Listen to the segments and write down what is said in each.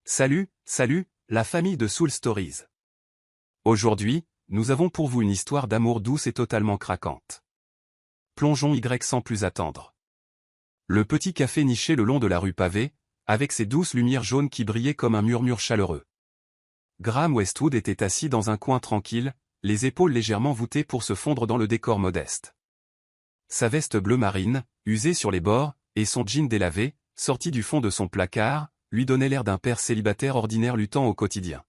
Salut, la famille de Soul Stories. Aujourd'hui, nous avons pour vous une histoire d'amour douce et totalement craquante. Plongeons sans plus attendre. Le petit café niché le long de la rue pavée, avec ses douces lumières jaunes qui brillaient comme un murmure chaleureux. Graham Westwood était assis dans un coin tranquille, les épaules légèrement voûtées pour se fondre dans le décor modeste. Sa veste bleu marine, usée sur les bords, et son jean délavé, sorti du fond de son placard, lui donnaient l'air d'un père célibataire ordinaire luttant au quotidien.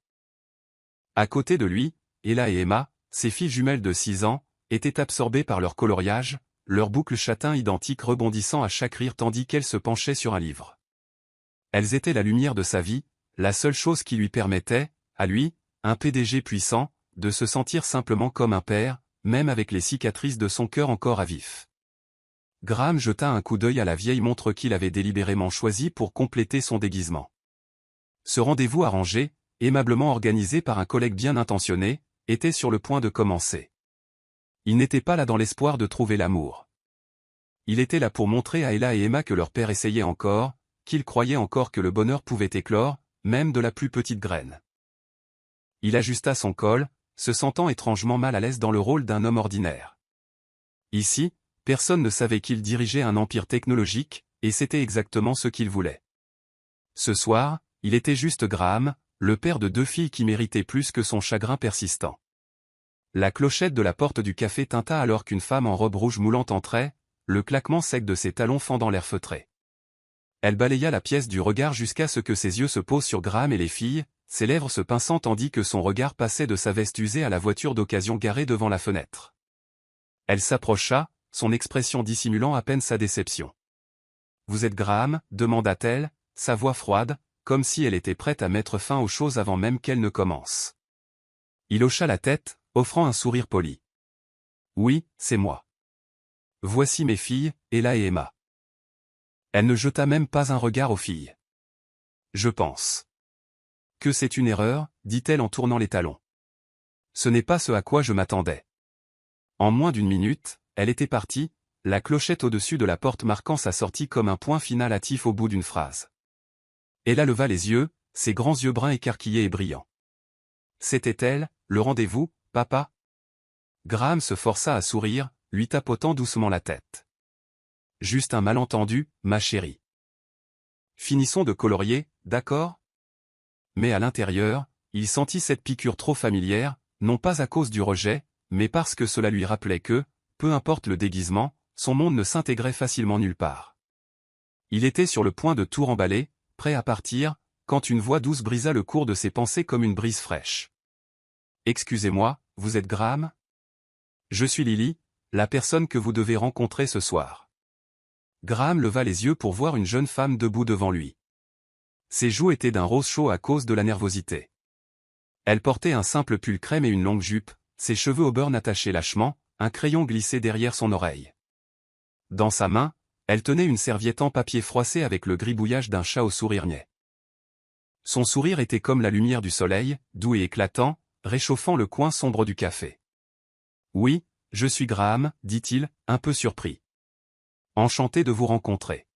À côté de lui, Ella et Emma, ses filles jumelles de 6 ans, étaient absorbées par leur coloriage, leurs boucles châtains identiques rebondissant à chaque rire tandis qu'elles se penchaient sur un livre. Elles étaient la lumière de sa vie, la seule chose qui lui permettait, à lui, un PDG puissant, de se sentir simplement comme un père, même avec les cicatrices de son cœur encore à vif. Graham jeta un coup d'œil à la vieille montre qu'il avait délibérément choisie pour compléter son déguisement. Ce rendez-vous arrangé, aimablement organisé par un collègue bien intentionné, était sur le point de commencer. Il n'était pas là dans l'espoir de trouver l'amour. Il était là pour montrer à Ella et Emma que leur père essayait encore, qu'il croyait encore que le bonheur pouvait éclore, même de la plus petite graine. Il ajusta son col, se sentant étrangement mal à l'aise dans le rôle d'un homme ordinaire. Ici, personne ne savait qu'il dirigeait un empire technologique, et c'était exactement ce qu'il voulait. Ce soir, il était juste Graham, le père de 2 filles qui méritait plus que son chagrin persistant. La clochette de la porte du café tinta alors qu'une femme en robe rouge moulante entrait, le claquement sec de ses talons fendant l'air feutré. Elle balaya la pièce du regard jusqu'à ce que ses yeux se posent sur Graham et les filles, ses lèvres se pinçant tandis que son regard passait de sa veste usée à la voiture d'occasion garée devant la fenêtre. Elle s'approcha, son expression dissimulant à peine sa déception. « Vous êtes Graham ?» demanda-t-elle, sa voix froide, comme si elle était prête à mettre fin aux choses avant même qu'elles ne commencent. Il hocha la tête, offrant un sourire poli. « Oui, c'est moi. Voici mes filles, Ella et Emma. » Elle ne jeta même pas un regard aux filles. « Je pense que c'est une erreur, dit-elle en tournant les talons. Ce n'est pas ce à quoi je m'attendais. » En moins d'une minute, elle était partie, la clochette au-dessus de la porte marquant sa sortie comme un point final hâtif au bout d'une phrase. Ella leva les yeux, ses grands yeux bruns écarquillés et brillants. C'était elle, le rendez-vous, papa? Graham se força à sourire, lui tapotant doucement la tête. Juste un malentendu, ma chérie. Finissons de colorier, d'accord? Mais à l'intérieur, il sentit cette piqûre trop familière, non pas à cause du rejet, mais parce que cela lui rappelait que, peu importe le déguisement, son monde ne s'intégrait facilement nulle part. Il était sur le point de tout remballer, prêt à partir, quand une voix douce brisa le cours de ses pensées comme une brise fraîche. « Excusez-moi, vous êtes Graham? Je suis Lily, la personne que vous devez rencontrer ce soir. » Graham leva les yeux pour voir une jeune femme debout devant lui. Ses joues étaient d'un rose chaud à cause de la nervosité. Elle portait un simple pull crème et une longue jupe, ses cheveux au beurre attachés lâchement, un crayon glissé derrière son oreille. Dans sa main, elle tenait une serviette en papier froissé avec le gribouillage d'un chat au sourire niais. Son sourire était comme la lumière du soleil, doux et éclatant, réchauffant le coin sombre du café. « Oui, je suis Graham, dit-il, un peu surpris. Enchanté de vous rencontrer.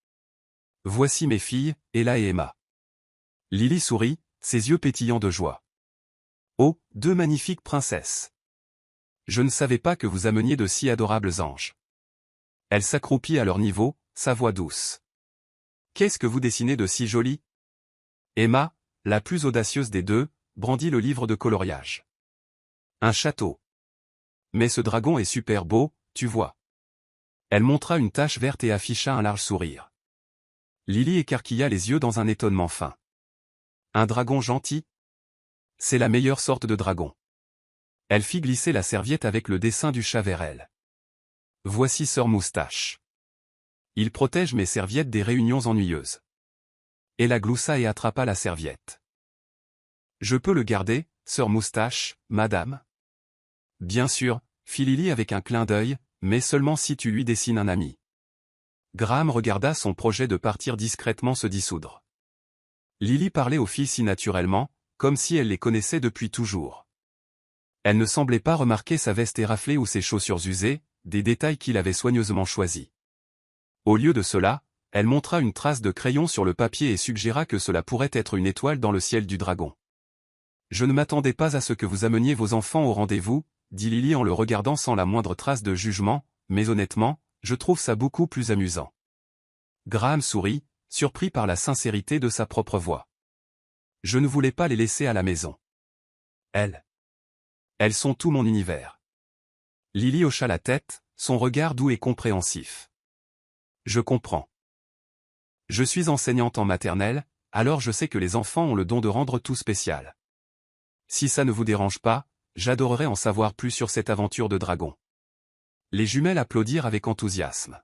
Voici mes filles, Ella et Emma. » Lily sourit, ses yeux pétillants de joie. « Oh, 2 magnifiques princesses. Je ne savais pas que vous ameniez de si adorables anges. » Elle s'accroupit à leur niveau, sa voix douce. « Qu'est-ce que vous dessinez de si joli? » Emma, la plus audacieuse des deux, brandit le livre de coloriage. « Un château. Mais ce dragon est super beau, tu vois. » Elle montra une tache verte et afficha un large sourire. Lily écarquilla les yeux dans un étonnement fin. « Un dragon gentil? C'est la meilleure sorte de dragon. » Elle fit glisser la serviette avec le dessin du chat vers elle. « Voici Sœur Moustache. Il protège mes serviettes des réunions ennuyeuses. » Elle gloussa et attrapa la serviette. « Je peux le garder, Sœur Moustache, madame? » « Bien sûr, » fit Lily avec un clin d'œil, mais seulement si tu lui dessines un ami. Graham regarda son projet de partir discrètement se dissoudre. Lily parlait aux filles si naturellement, comme si elle les connaissait depuis toujours. Elle ne semblait pas remarquer sa veste éraflée ou ses chaussures usées, des détails qu'il avait soigneusement choisis. Au lieu de cela, Elle montra une trace de crayon sur le papier et suggéra que cela pourrait être une étoile dans le ciel du dragon. Je ne m'attendais pas à ce que vous ameniez vos enfants au rendez-vous, dit Lily en le regardant sans la moindre trace de jugement, mais honnêtement, je trouve ça beaucoup plus amusant. Graham sourit, surpris par la sincérité de sa propre voix. Je ne voulais pas les laisser à la maison. Elles sont tout mon univers. Lily hocha la tête, son regard doux et compréhensif. Je comprends. Je suis enseignante en maternelle, alors je sais que les enfants ont le don de rendre tout spécial. Si ça ne vous dérange pas, j'adorerais en savoir plus sur cette aventure de dragon. Les jumelles applaudirent avec enthousiasme.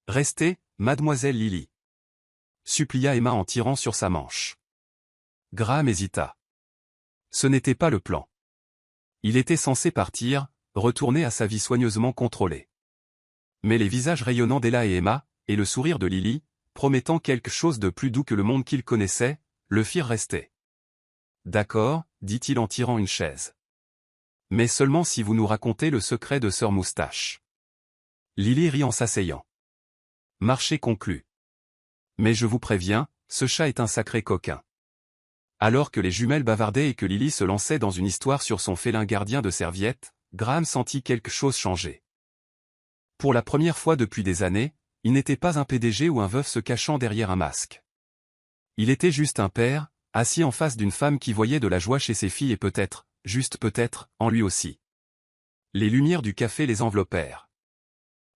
Restez, mademoiselle Lily, supplia Emma en tirant sur sa manche. Graham hésita. Ce n'était pas le plan. Il était censé partir, retourner à sa vie soigneusement contrôlée. Mais les visages rayonnants d'Ella et Emma, et le sourire de Lily, promettant quelque chose de plus doux que le monde qu'il connaissait, le firent rester. D'accord, dit-il en tirant une chaise. Mais seulement si vous nous racontez le secret de Sœur Moustache. Lily rit en s'asseyant. Marché conclu. Mais je vous préviens, ce chat est un sacré coquin. Alors que les jumelles bavardaient et que Lily se lançait dans une histoire sur son félin gardien de serviettes, Graham sentit quelque chose changer. Pour la première fois depuis des années, il n'était pas un PDG ou un veuf se cachant derrière un masque. Il était juste un père, assis en face d'une femme qui voyait de la joie chez ses filles et peut-être, juste peut-être, en lui aussi. Les lumières du café les enveloppèrent.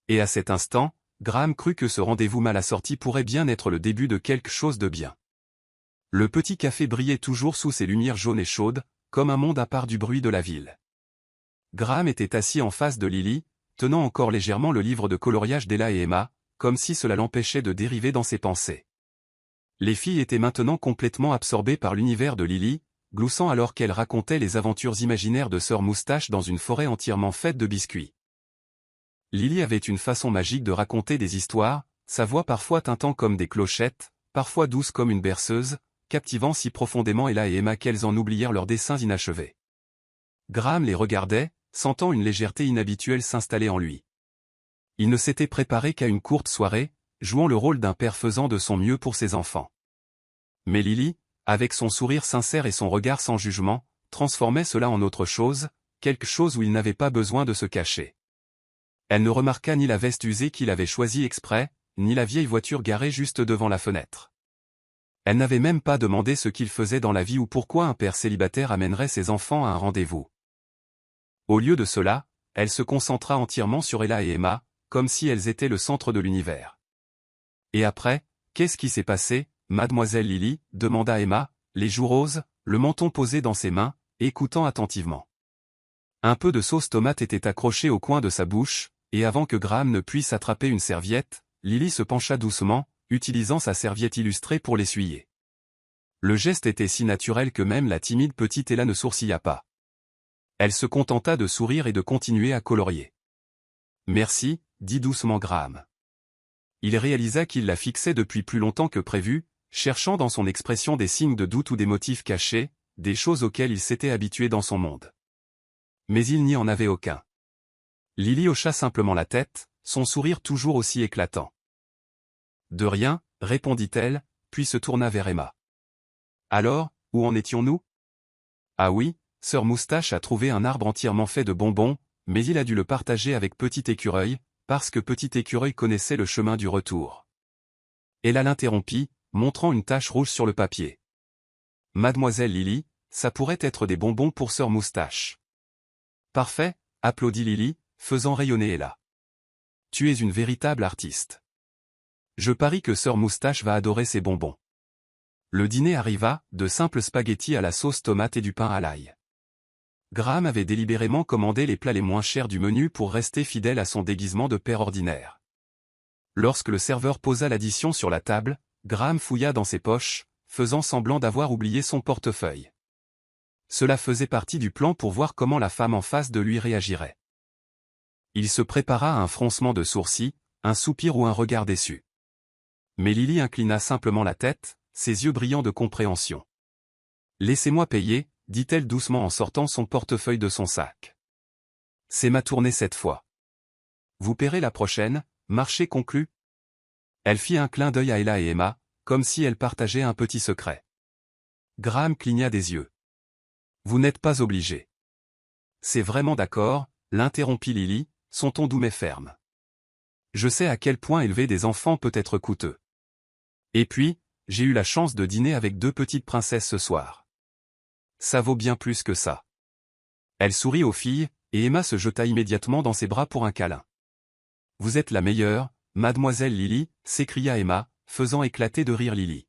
Et à cet instant, Graham crut que ce rendez-vous mal assorti pourrait bien être le début de quelque chose de bien. Le petit café brillait toujours sous ses lumières jaunes et chaudes, comme un monde à part du bruit de la ville. Graham était assis en face de Lily, tenant encore légèrement le livre de coloriage d'Ella et Emma, comme si cela l'empêchait de dériver dans ses pensées. Les filles étaient maintenant complètement absorbées par l'univers de Lily, gloussant alors qu'elle racontait les aventures imaginaires de Sœur Moustache dans une forêt entièrement faite de biscuits. Lily avait une façon magique de raconter des histoires, sa voix parfois tintant comme des clochettes, parfois douce comme une berceuse, captivant si profondément Ella et Emma qu'elles en oublièrent leurs dessins inachevés. Graham les regardait, sentant une légèreté inhabituelle s'installer en lui. Il ne s'était préparé qu'à une courte soirée, jouant le rôle d'un père faisant de son mieux pour ses enfants. Mais Lily, avec son sourire sincère et son regard sans jugement, transformait cela en autre chose, quelque chose où il n'avait pas besoin de se cacher. Elle ne remarqua ni la veste usée qu'il avait choisie exprès, ni la vieille voiture garée juste devant la fenêtre. Elle n'avait même pas demandé ce qu'il faisait dans la vie ou pourquoi un père célibataire amènerait ses enfants à un rendez-vous. Au lieu de cela, elle se concentra entièrement sur Ella et Emma, comme si elles étaient le centre de l'univers. Et après, qu'est-ce qui s'est passé, mademoiselle Lily, demanda Emma, les joues roses, le menton posé dans ses mains, écoutant attentivement. Un peu de sauce tomate était accroché au coin de sa bouche, et avant que Graham ne puisse attraper une serviette, Lily se pencha doucement, utilisant sa serviette illustrée pour l'essuyer. Le geste était si naturel que même la timide petite Ella ne sourcilla pas. Elle se contenta de sourire et de continuer à colorier. Merci, dit doucement Graham. Il réalisa qu'il la fixait depuis plus longtemps que prévu, cherchant dans son expression des signes de doute ou des motifs cachés, des choses auxquelles il s'était habitué dans son monde. Mais il n'y en avait aucun. Lily hocha simplement la tête, son sourire toujours aussi éclatant. De rien, répondit-elle, puis se tourna vers Emma. Alors, où en étions-nous? Ah oui, Sœur Moustache a trouvé un arbre entièrement fait de bonbons, mais il a dû le partager avec Petit Écureuil, parce que Petit Écureuil connaissait le chemin du retour. Ella l'interrompit, montrant une tache rouge sur le papier. Mademoiselle Lily, ça pourrait être des bonbons pour Sœur Moustache. Parfait, applaudit Lily, faisant rayonner Ella. Tu es une véritable artiste. Je parie que Sœur Moustache va adorer ces bonbons. Le dîner arriva, de simples spaghettis à la sauce tomate et du pain à l'ail. Graham avait délibérément commandé les plats les moins chers du menu pour rester fidèle à son déguisement de père ordinaire. Lorsque le serveur posa l'addition sur la table, Graham fouilla dans ses poches, faisant semblant d'avoir oublié son portefeuille. Cela faisait partie du plan pour voir comment la femme en face de lui réagirait. Il se prépara à un froncement de sourcils, un soupir ou un regard déçu. Mais Lily inclina simplement la tête, ses yeux brillants de compréhension. « Laissez-moi payer », dit-elle doucement en sortant son portefeuille de son sac. « C'est ma tournée cette fois. Vous paierez la prochaine, marché conclu ?» Elle fit un clin d'œil à Ella et Emma, comme si elles partageaient un petit secret. Graham cligna des yeux. Vous n'êtes pas obligé. C'est vraiment d'accord, l'interrompit Lily, son ton doux mais ferme. Je sais à quel point élever des enfants peut être coûteux. Et puis, j'ai eu la chance de dîner avec 2 petites princesses ce soir. Ça vaut bien plus que ça. Elle sourit aux filles, et Emma se jeta immédiatement dans ses bras pour un câlin. Vous êtes la meilleure, mademoiselle Lily, s'écria Emma, faisant éclater de rire Lily.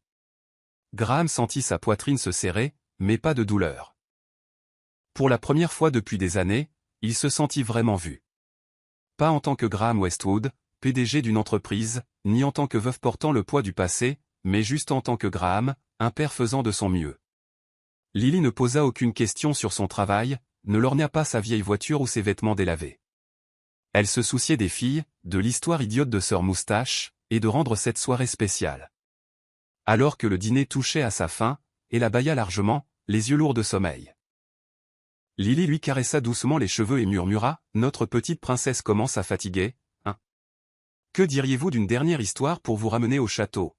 Graham sentit sa poitrine se serrer, mais pas de douleur. Pour la première fois depuis des années, il se sentit vraiment vu. Pas en tant que Graham Westwood, PDG d'une entreprise, ni en tant que veuve portant le poids du passé, mais juste en tant que Graham, un père faisant de son mieux. Lily ne posa aucune question sur son travail, ne lorgna pas sa vieille voiture ou ses vêtements délavés. Elle se souciait des filles, de l'histoire idiote de Sœur Moustache, et de rendre cette soirée spéciale. Alors que le dîner touchait à sa fin, elle la bâilla largement, les yeux lourds de sommeil. Lily lui caressa doucement les cheveux et murmura « Notre petite princesse commence à fatiguer, hein? Que diriez-vous d'une dernière histoire pour vous ramener au château ?»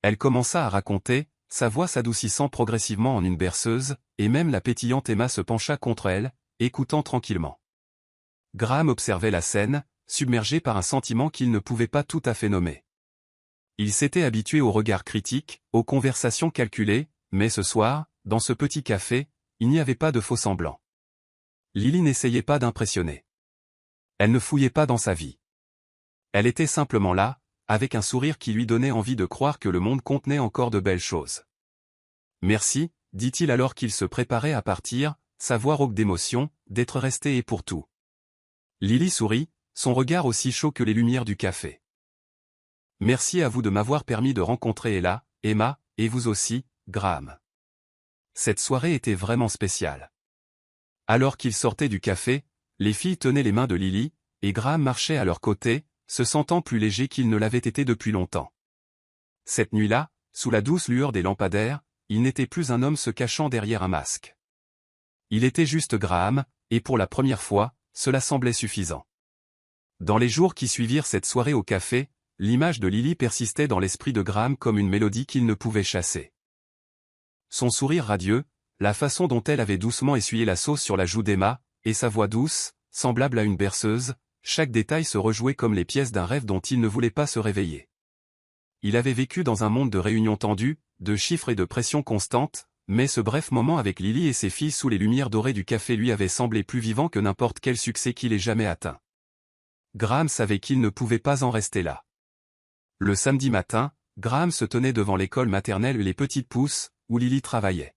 Elle commença à raconter, sa voix s'adoucissant progressivement en une berceuse, et même la pétillante Emma se pencha contre elle, écoutant tranquillement. Graham observait la scène, submergé par un sentiment qu'il ne pouvait pas tout à fait nommer. Il s'était habitué aux regards critiques, aux conversations calculées, mais ce soir, dans ce petit café, il n'y avait pas de faux semblants. Lily n'essayait pas d'impressionner. Elle ne fouillait pas dans sa vie. Elle était simplement là, avec un sourire qui lui donnait envie de croire que le monde contenait encore de belles choses. « Merci », dit-il alors qu'il se préparait à partir, sa voix rauque d'émotion, d'être resté et pour tout. Lily sourit, son regard aussi chaud que les lumières du café. « Merci à vous de m'avoir permis de rencontrer Ella, Emma, et vous aussi, Graham. Cette soirée était vraiment spéciale. » Alors qu'ils sortaient du café, les filles tenaient les mains de Lily, et Graham marchait à leur côté, se sentant plus léger qu'il ne l'avait été depuis longtemps. Cette nuit-là, sous la douce lueur des lampadaires, il n'était plus un homme se cachant derrière un masque. Il était juste Graham, et pour la première fois, cela semblait suffisant. Dans les jours qui suivirent cette soirée au café, l'image de Lily persistait dans l'esprit de Graham comme une mélodie qu'il ne pouvait chasser. Son sourire radieux, la façon dont elle avait doucement essuyé la sauce sur la joue d'Emma, et sa voix douce, semblable à une berceuse, chaque détail se rejouait comme les pièces d'un rêve dont il ne voulait pas se réveiller. Il avait vécu dans un monde de réunions tendues, de chiffres et de pression constante, mais ce bref moment avec Lily et ses filles sous les lumières dorées du café lui avait semblé plus vivant que n'importe quel succès qu'il ait jamais atteint. Graham savait qu'il ne pouvait pas en rester là. Le samedi matin, Graham se tenait devant l'école maternelle Les Petites Pousses, où Lily travaillait.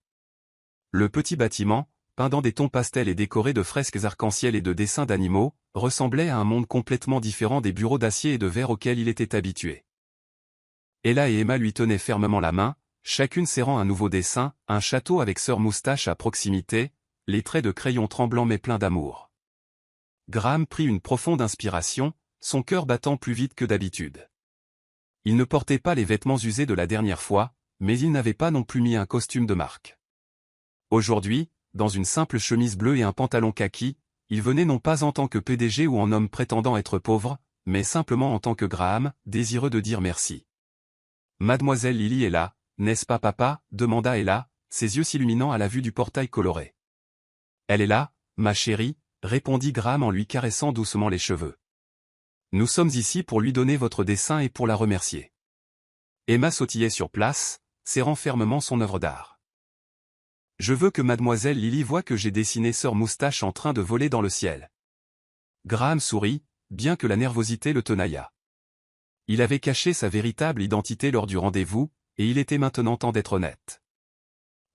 Le petit bâtiment, peint dans des tons pastels et décoré de fresques arc-en-ciel et de dessins d'animaux, ressemblait à un monde complètement différent des bureaux d'acier et de verre auxquels il était habitué. Ella et Emma lui tenaient fermement la main, chacune serrant un nouveau dessin, un château avec Sœur Moustache à proximité, les traits de crayon tremblants mais pleins d'amour. Graham prit une profonde inspiration, son cœur battant plus vite que d'habitude. Il ne portait pas les vêtements usés de la dernière fois, mais il n'avait pas non plus mis un costume de marque. Aujourd'hui, dans une simple chemise bleue et un pantalon kaki, il venait non pas en tant que PDG ou en homme prétendant être pauvre, mais simplement en tant que Graham, désireux de dire merci. « Mademoiselle Lily est là, n'est-ce pas papa ?» demanda Ella, ses yeux s'illuminant à la vue du portail coloré. « Elle est là, ma chérie », répondit Graham en lui caressant doucement les cheveux. « Nous sommes ici pour lui donner votre dessin et pour la remercier. » Emma sautillait sur place, serrant fermement son œuvre d'art. « Je veux que mademoiselle Lily voie que j'ai dessiné Sœur Moustache en train de voler dans le ciel. » Graham sourit, bien que la nervosité le tenaillât. Il avait caché sa véritable identité lors du rendez-vous, et il était maintenant temps d'être honnête.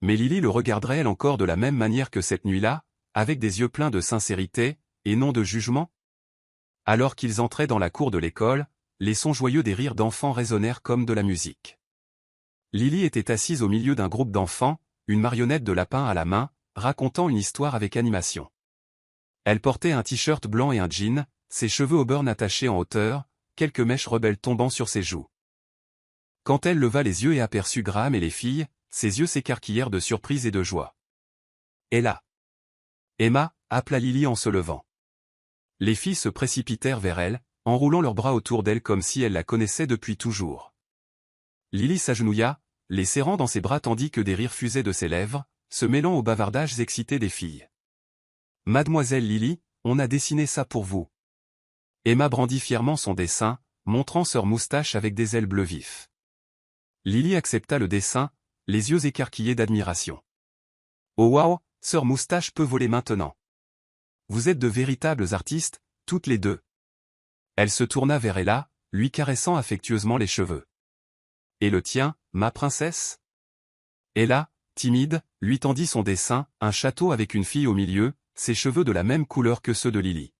Mais Lily le regarderait-elle encore de la même manière que cette nuit-là, avec des yeux pleins de sincérité, et non de jugement? Alors qu'ils entraient dans la cour de l'école, les sons joyeux des rires d'enfants résonnèrent comme de la musique. Lily était assise au milieu d'un groupe d'enfants, une marionnette de lapin à la main, racontant une histoire avec animation. Elle portait un t-shirt blanc et un jean, ses cheveux auburn attachés en hauteur, quelques mèches rebelles tombant sur ses joues. Quand elle leva les yeux et aperçut Graham et les filles, ses yeux s'écarquillèrent de surprise et de joie. « Ella !» Emma, appela Lily en se levant. Les filles se précipitèrent vers elle, enroulant leurs bras autour d'elle comme si elle la connaissait depuis toujours. Lily s'agenouilla, les serrant dans ses bras tandis que des rires fusaient de ses lèvres, se mêlant aux bavardages excités des filles. « Mademoiselle Lily, on a dessiné ça pour vous. » Emma brandit fièrement son dessin, montrant Sœur Moustache avec des ailes bleu vif. Lily accepta le dessin, les yeux écarquillés d'admiration. « Oh waouh, Sœur Moustache peut voler maintenant. Vous êtes de véritables artistes, toutes les deux. » Elle se tourna vers Ella, lui caressant affectueusement les cheveux. « Et le tien, ma princesse ?» Ella, timide, lui tendit son dessin, un château avec une fille au milieu, ses cheveux de la même couleur que ceux de Lily.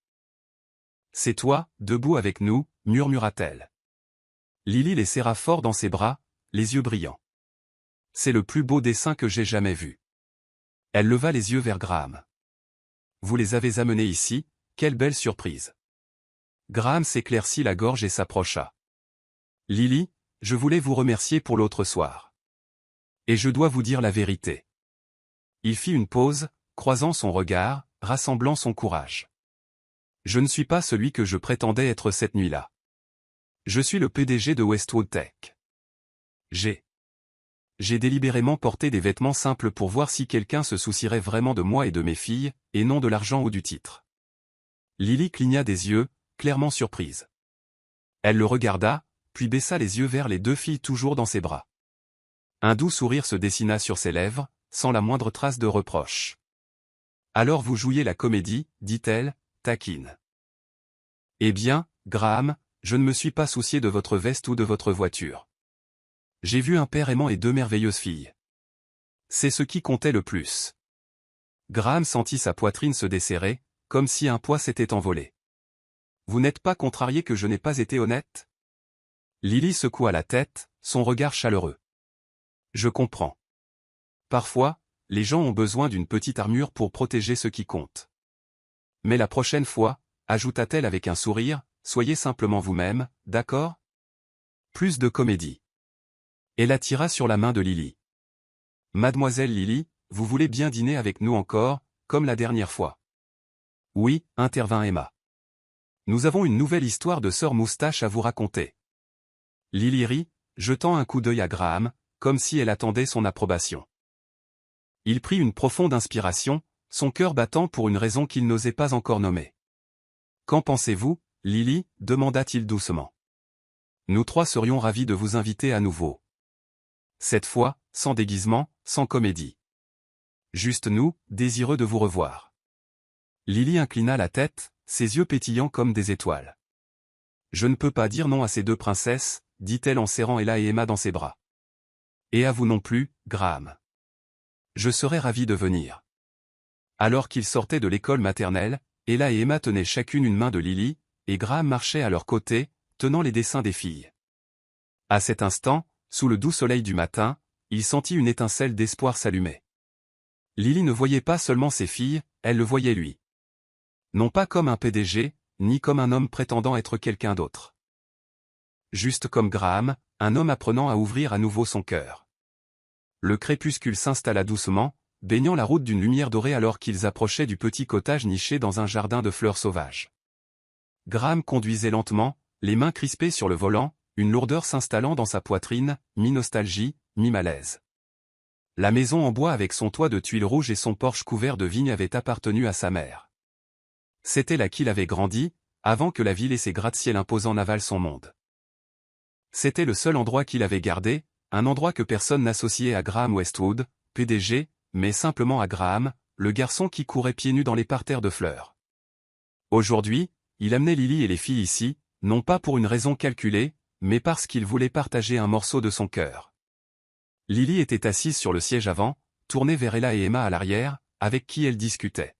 « C'est toi, debout avec nous, » murmura-t-elle. Lily les serra fort dans ses bras, les yeux brillants. « C'est le plus beau dessin que j'ai jamais vu. » Elle leva les yeux vers Graham. « Vous les avez amenés ici, quelle belle surprise. » Graham s'éclaircit la gorge et s'approcha. « Lily, je voulais vous remercier pour l'autre soir. Et je dois vous dire la vérité. » Il fit une pause, croisant son regard, rassemblant son courage. « Je ne suis pas celui que je prétendais être cette nuit-là. Je suis le PDG de Westwood Tech. J'ai délibérément porté des vêtements simples pour voir si quelqu'un se soucierait vraiment de moi et de mes filles, et non de l'argent ou du titre. » Lily cligna des yeux, clairement surprise. Elle le regarda, puis baissa les yeux vers les deux filles toujours dans ses bras. Un doux sourire se dessina sur ses lèvres, sans la moindre trace de reproche. « Alors vous jouiez la comédie, dit-elle, taquine. Eh bien, Graham, je ne me suis pas soucié de votre veste ou de votre voiture. J'ai vu un père aimant et deux merveilleuses filles. C'est ce qui comptait le plus. » Graham sentit sa poitrine se desserrer, comme si un poids s'était envolé. « Vous n'êtes pas contrarié que je n'ai pas été honnête ?» Lily secoua la tête, son regard chaleureux. « Je comprends. Parfois, les gens ont besoin d'une petite armure pour protéger ce qui compte. Mais la prochaine fois, ajouta-t-elle avec un sourire, soyez simplement vous-même, d'accord ? Plus de comédie. » Elle attira sur la main de Lily. « Mademoiselle Lily, vous voulez bien dîner avec nous encore, comme la dernière fois ? » « Oui, » intervint Emma. « Nous avons une nouvelle histoire de Sœur Moustache à vous raconter. » Lily rit, jetant un coup d'œil à Graham, comme si elle attendait son approbation. Il prit une profonde inspiration, son cœur battant pour une raison qu'il n'osait pas encore nommer. « Qu'en pensez-vous, Lily » demanda-t-il doucement. « Nous trois serions ravis de vous inviter à nouveau. Cette fois, sans déguisement, sans comédie. Juste nous, désireux de vous revoir. » Lily inclina la tête, ses yeux pétillants comme des étoiles. « Je ne peux pas dire non à ces deux princesses, » dit-elle en serrant Ella et Emma dans ses bras. « Et à vous non plus, Graham. Je serais ravie de venir. » Alors qu'ils sortaient de l'école maternelle, Ella et Emma tenaient chacune une main de Lily, et Graham marchait à leur côté, tenant les dessins des filles. À cet instant, sous le doux soleil du matin, il sentit une étincelle d'espoir s'allumer. Lily ne voyait pas seulement ses filles, elle le voyait lui. Non pas comme un PDG, ni comme un homme prétendant être quelqu'un d'autre. Juste comme Graham, un homme apprenant à ouvrir à nouveau son cœur. Le crépuscule s'installa doucement, baignant la route d'une lumière dorée alors qu'ils approchaient du petit cottage niché dans un jardin de fleurs sauvages. Graham conduisait lentement, les mains crispées sur le volant, une lourdeur s'installant dans sa poitrine, mi-nostalgie, mi-malaise. La maison en bois avec son toit de tuiles rouges et son porche couvert de vignes avait appartenu à sa mère. C'était là qu'il avait grandi, avant que la ville et ses gratte-ciel imposants n'avalent son monde. C'était le seul endroit qu'il avait gardé, un endroit que personne n'associait à Graham Westwood, PDG, mais simplement à Graham, le garçon qui courait pieds nus dans les parterres de fleurs. Aujourd'hui, il amenait Lily et les filles ici, non pas pour une raison calculée, mais parce qu'il voulait partager un morceau de son cœur. Lily était assise sur le siège avant, tournée vers Ella et Emma à l'arrière, avec qui elle discutait.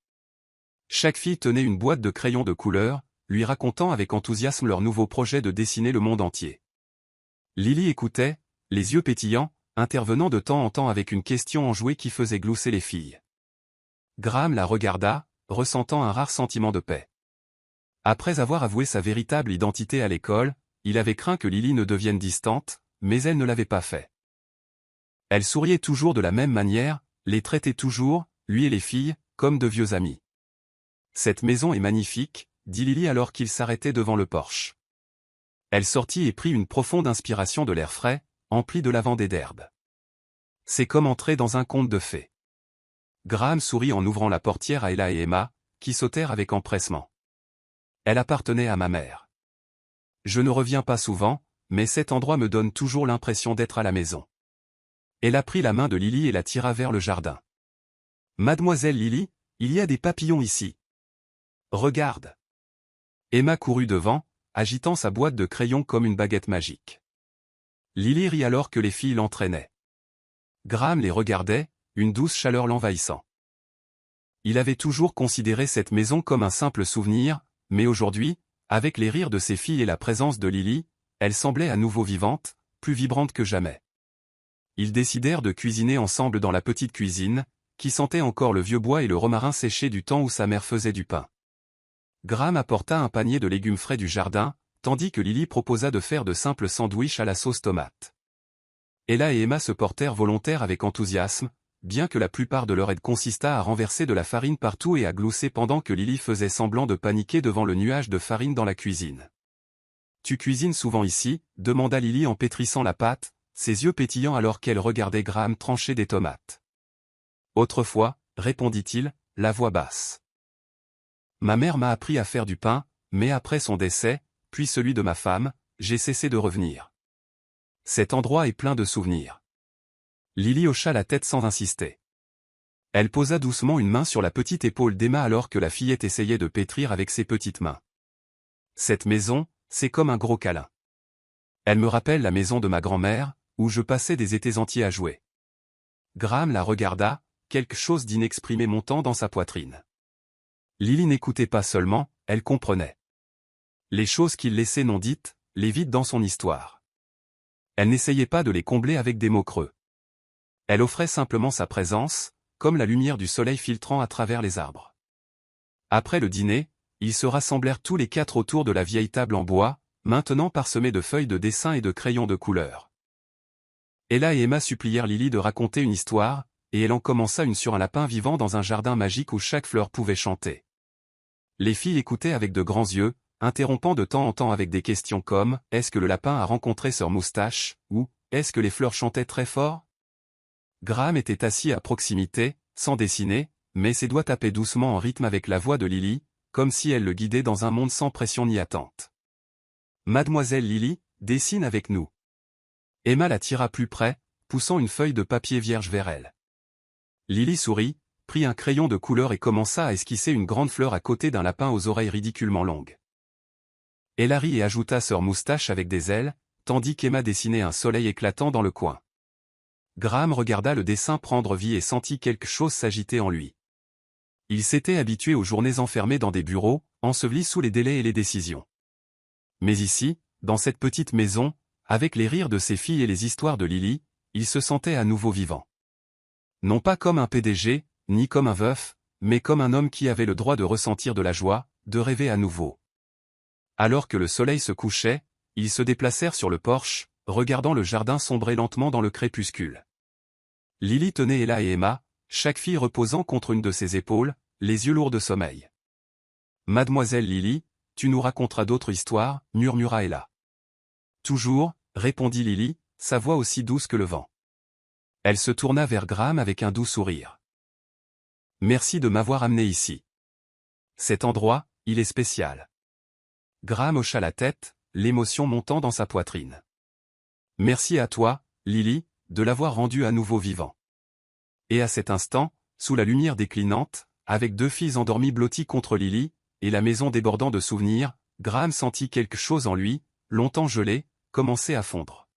Chaque fille tenait une boîte de crayons de couleur, lui racontant avec enthousiasme leur nouveau projet de dessiner le monde entier. Lily écoutait, les yeux pétillants, intervenant de temps en temps avec une question enjouée qui faisait glousser les filles. Graham la regarda, ressentant un rare sentiment de paix. Après avoir avoué sa véritable identité à l'école, il avait craint que Lily ne devienne distante, mais elle ne l'avait pas fait. Elle souriait toujours de la même manière, les traitait toujours, lui et les filles, comme de vieux amis. « Cette maison est magnifique » dit Lily alors qu'il s'arrêtait devant le porche. Elle sortit et prit une profonde inspiration de l'air frais, empli de lavande et d'herbe. C'est comme entrer dans un conte de fées. Graham sourit en ouvrant la portière à Ella et Emma, qui sautèrent avec empressement. Elle appartenait à ma mère. Je ne reviens pas souvent, mais cet endroit me donne toujours l'impression d'être à la maison. Ella prit la main de Lily et la tira vers le jardin. Mademoiselle Lily, il y a des papillons ici. Regarde. Emma courut devant, agitant sa boîte de crayons comme une baguette magique. Lily rit alors que les filles l'entraînaient. Graham les regardait, une douce chaleur l'envahissant. Il avait toujours considéré cette maison comme un simple souvenir, mais aujourd'hui, avec les rires de ses filles et la présence de Lily, elle semblait à nouveau vivante, plus vibrante que jamais. Ils décidèrent de cuisiner ensemble dans la petite cuisine, qui sentait encore le vieux bois et le romarin séché du temps où sa mère faisait du pain. Graham apporta un panier de légumes frais du jardin, tandis que Lily proposa de faire de simples sandwichs à la sauce tomate. Ella et Emma se portèrent volontaires avec enthousiasme, bien que la plupart de leur aide consista à renverser de la farine partout et à glousser pendant que Lily faisait semblant de paniquer devant le nuage de farine dans la cuisine. « Tu cuisines souvent ici ?» demanda Lily en pétrissant la pâte, ses yeux pétillants alors qu'elle regardait Graham trancher des tomates. « Autrefois, répondit-il, la voix basse. Ma mère m'a appris à faire du pain, mais après son décès, puis celui de ma femme, j'ai cessé de revenir. Cet endroit est plein de souvenirs. » Lily hocha la tête sans insister. Elle posa doucement une main sur la petite épaule d'Emma alors que la fillette essayait de pétrir avec ses petites mains. Cette maison, c'est comme un gros câlin. Elle me rappelle la maison de ma grand-mère, où je passais des étés entiers à jouer. Graham la regarda, quelque chose d'inexprimé montant dans sa poitrine. Lily n'écoutait pas seulement, elle comprenait. Les choses qu'il laissait non dites, les vides dans son histoire. Elle n'essayait pas de les combler avec des mots creux. Elle offrait simplement sa présence, comme la lumière du soleil filtrant à travers les arbres. Après le dîner, ils se rassemblèrent tous les quatre autour de la vieille table en bois, maintenant parsemée de feuilles de dessin et de crayons de couleur. Ella et Emma supplièrent Lily de raconter une histoire, et elle en commença une sur un lapin vivant dans un jardin magique où chaque fleur pouvait chanter. Les filles écoutaient avec de grands yeux, interrompant de temps en temps avec des questions comme « Est-ce que le lapin a rencontré Sœur Moustache ?» ou « Est-ce que les fleurs chantaient très fort ?» Graham était assis à proximité, sans dessiner, mais ses doigts tapaient doucement en rythme avec la voix de Lily, comme si elle le guidait dans un monde sans pression ni attente. « Mademoiselle Lily, dessine avec nous. » Emma la tira plus près, poussant une feuille de papier vierge vers elle. Lily sourit, prit un crayon de couleur et commença à esquisser une grande fleur à côté d'un lapin aux oreilles ridiculement longues. Ella rit et ajouta Sœur Moustache avec des ailes, tandis qu'Emma dessinait un soleil éclatant dans le coin. Graham regarda le dessin prendre vie et sentit quelque chose s'agiter en lui. Il s'était habitué aux journées enfermées dans des bureaux, ensevelis sous les délais et les décisions. Mais ici, dans cette petite maison, avec les rires de ses filles et les histoires de Lily, il se sentait à nouveau vivant. Non pas comme un PDG, ni comme un veuf, mais comme un homme qui avait le droit de ressentir de la joie, de rêver à nouveau. Alors que le soleil se couchait, ils se déplacèrent sur le porche, regardant le jardin sombrer lentement dans le crépuscule. Lily tenait Ella et Emma, chaque fille reposant contre une de ses épaules, les yeux lourds de sommeil. « Mademoiselle Lily, tu nous raconteras d'autres histoires, » murmura Ella. « Toujours, » répondit Lily, sa voix aussi douce que le vent. Elle se tourna vers Graham avec un doux sourire. « Merci de m'avoir amené ici. Cet endroit, il est spécial. » Graham hocha la tête, l'émotion montant dans sa poitrine. « Merci à toi, Lily, de l'avoir rendu à nouveau vivant. » Et à cet instant, sous la lumière déclinante, avec deux filles endormies blotties contre Lily, et la maison débordant de souvenirs, Graham sentit quelque chose en lui, longtemps gelé, commencer à fondre.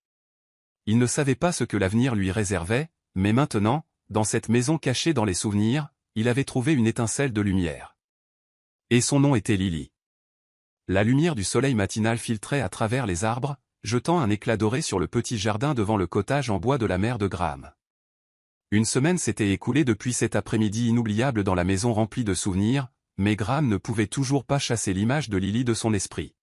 Il ne savait pas ce que l'avenir lui réservait, mais maintenant, dans cette maison cachée dans les souvenirs, il avait trouvé une étincelle de lumière. Et son nom était Lily. La lumière du soleil matinal filtrait à travers les arbres, jetant un éclat doré sur le petit jardin devant le cottage en bois de la mère de Graham. Une semaine s'était écoulée depuis cet après-midi inoubliable dans la maison remplie de souvenirs, mais Graham ne pouvait toujours pas chasser l'image de Lily de son esprit.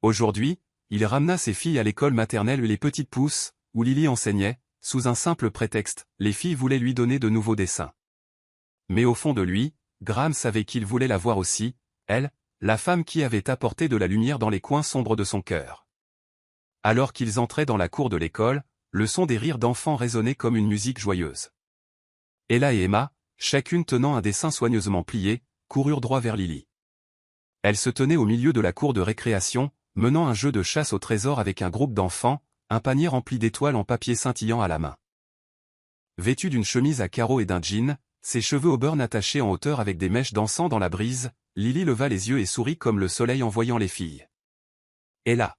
Aujourd'hui, il ramena ses filles à l'école maternelle Les Petites Pousses, où Lily enseignait, sous un simple prétexte, les filles voulaient lui donner de nouveaux dessins. Mais au fond de lui, Graham savait qu'il voulait la voir aussi, elle, la femme qui avait apporté de la lumière dans les coins sombres de son cœur. Alors qu'ils entraient dans la cour de l'école, le son des rires d'enfants résonnait comme une musique joyeuse. Ella et Emma, chacune tenant un dessin soigneusement plié, coururent droit vers Lily. Elle se tenait au milieu de la cour de récréation, menant un jeu de chasse au trésor avec un groupe d'enfants, un panier rempli d'étoiles en papier scintillant à la main. Vêtue d'une chemise à carreaux et d'un jean, ses cheveux au burn attachés en hauteur avec des mèches dansant dans la brise, Lily leva les yeux et sourit comme le soleil en voyant les filles. Ella.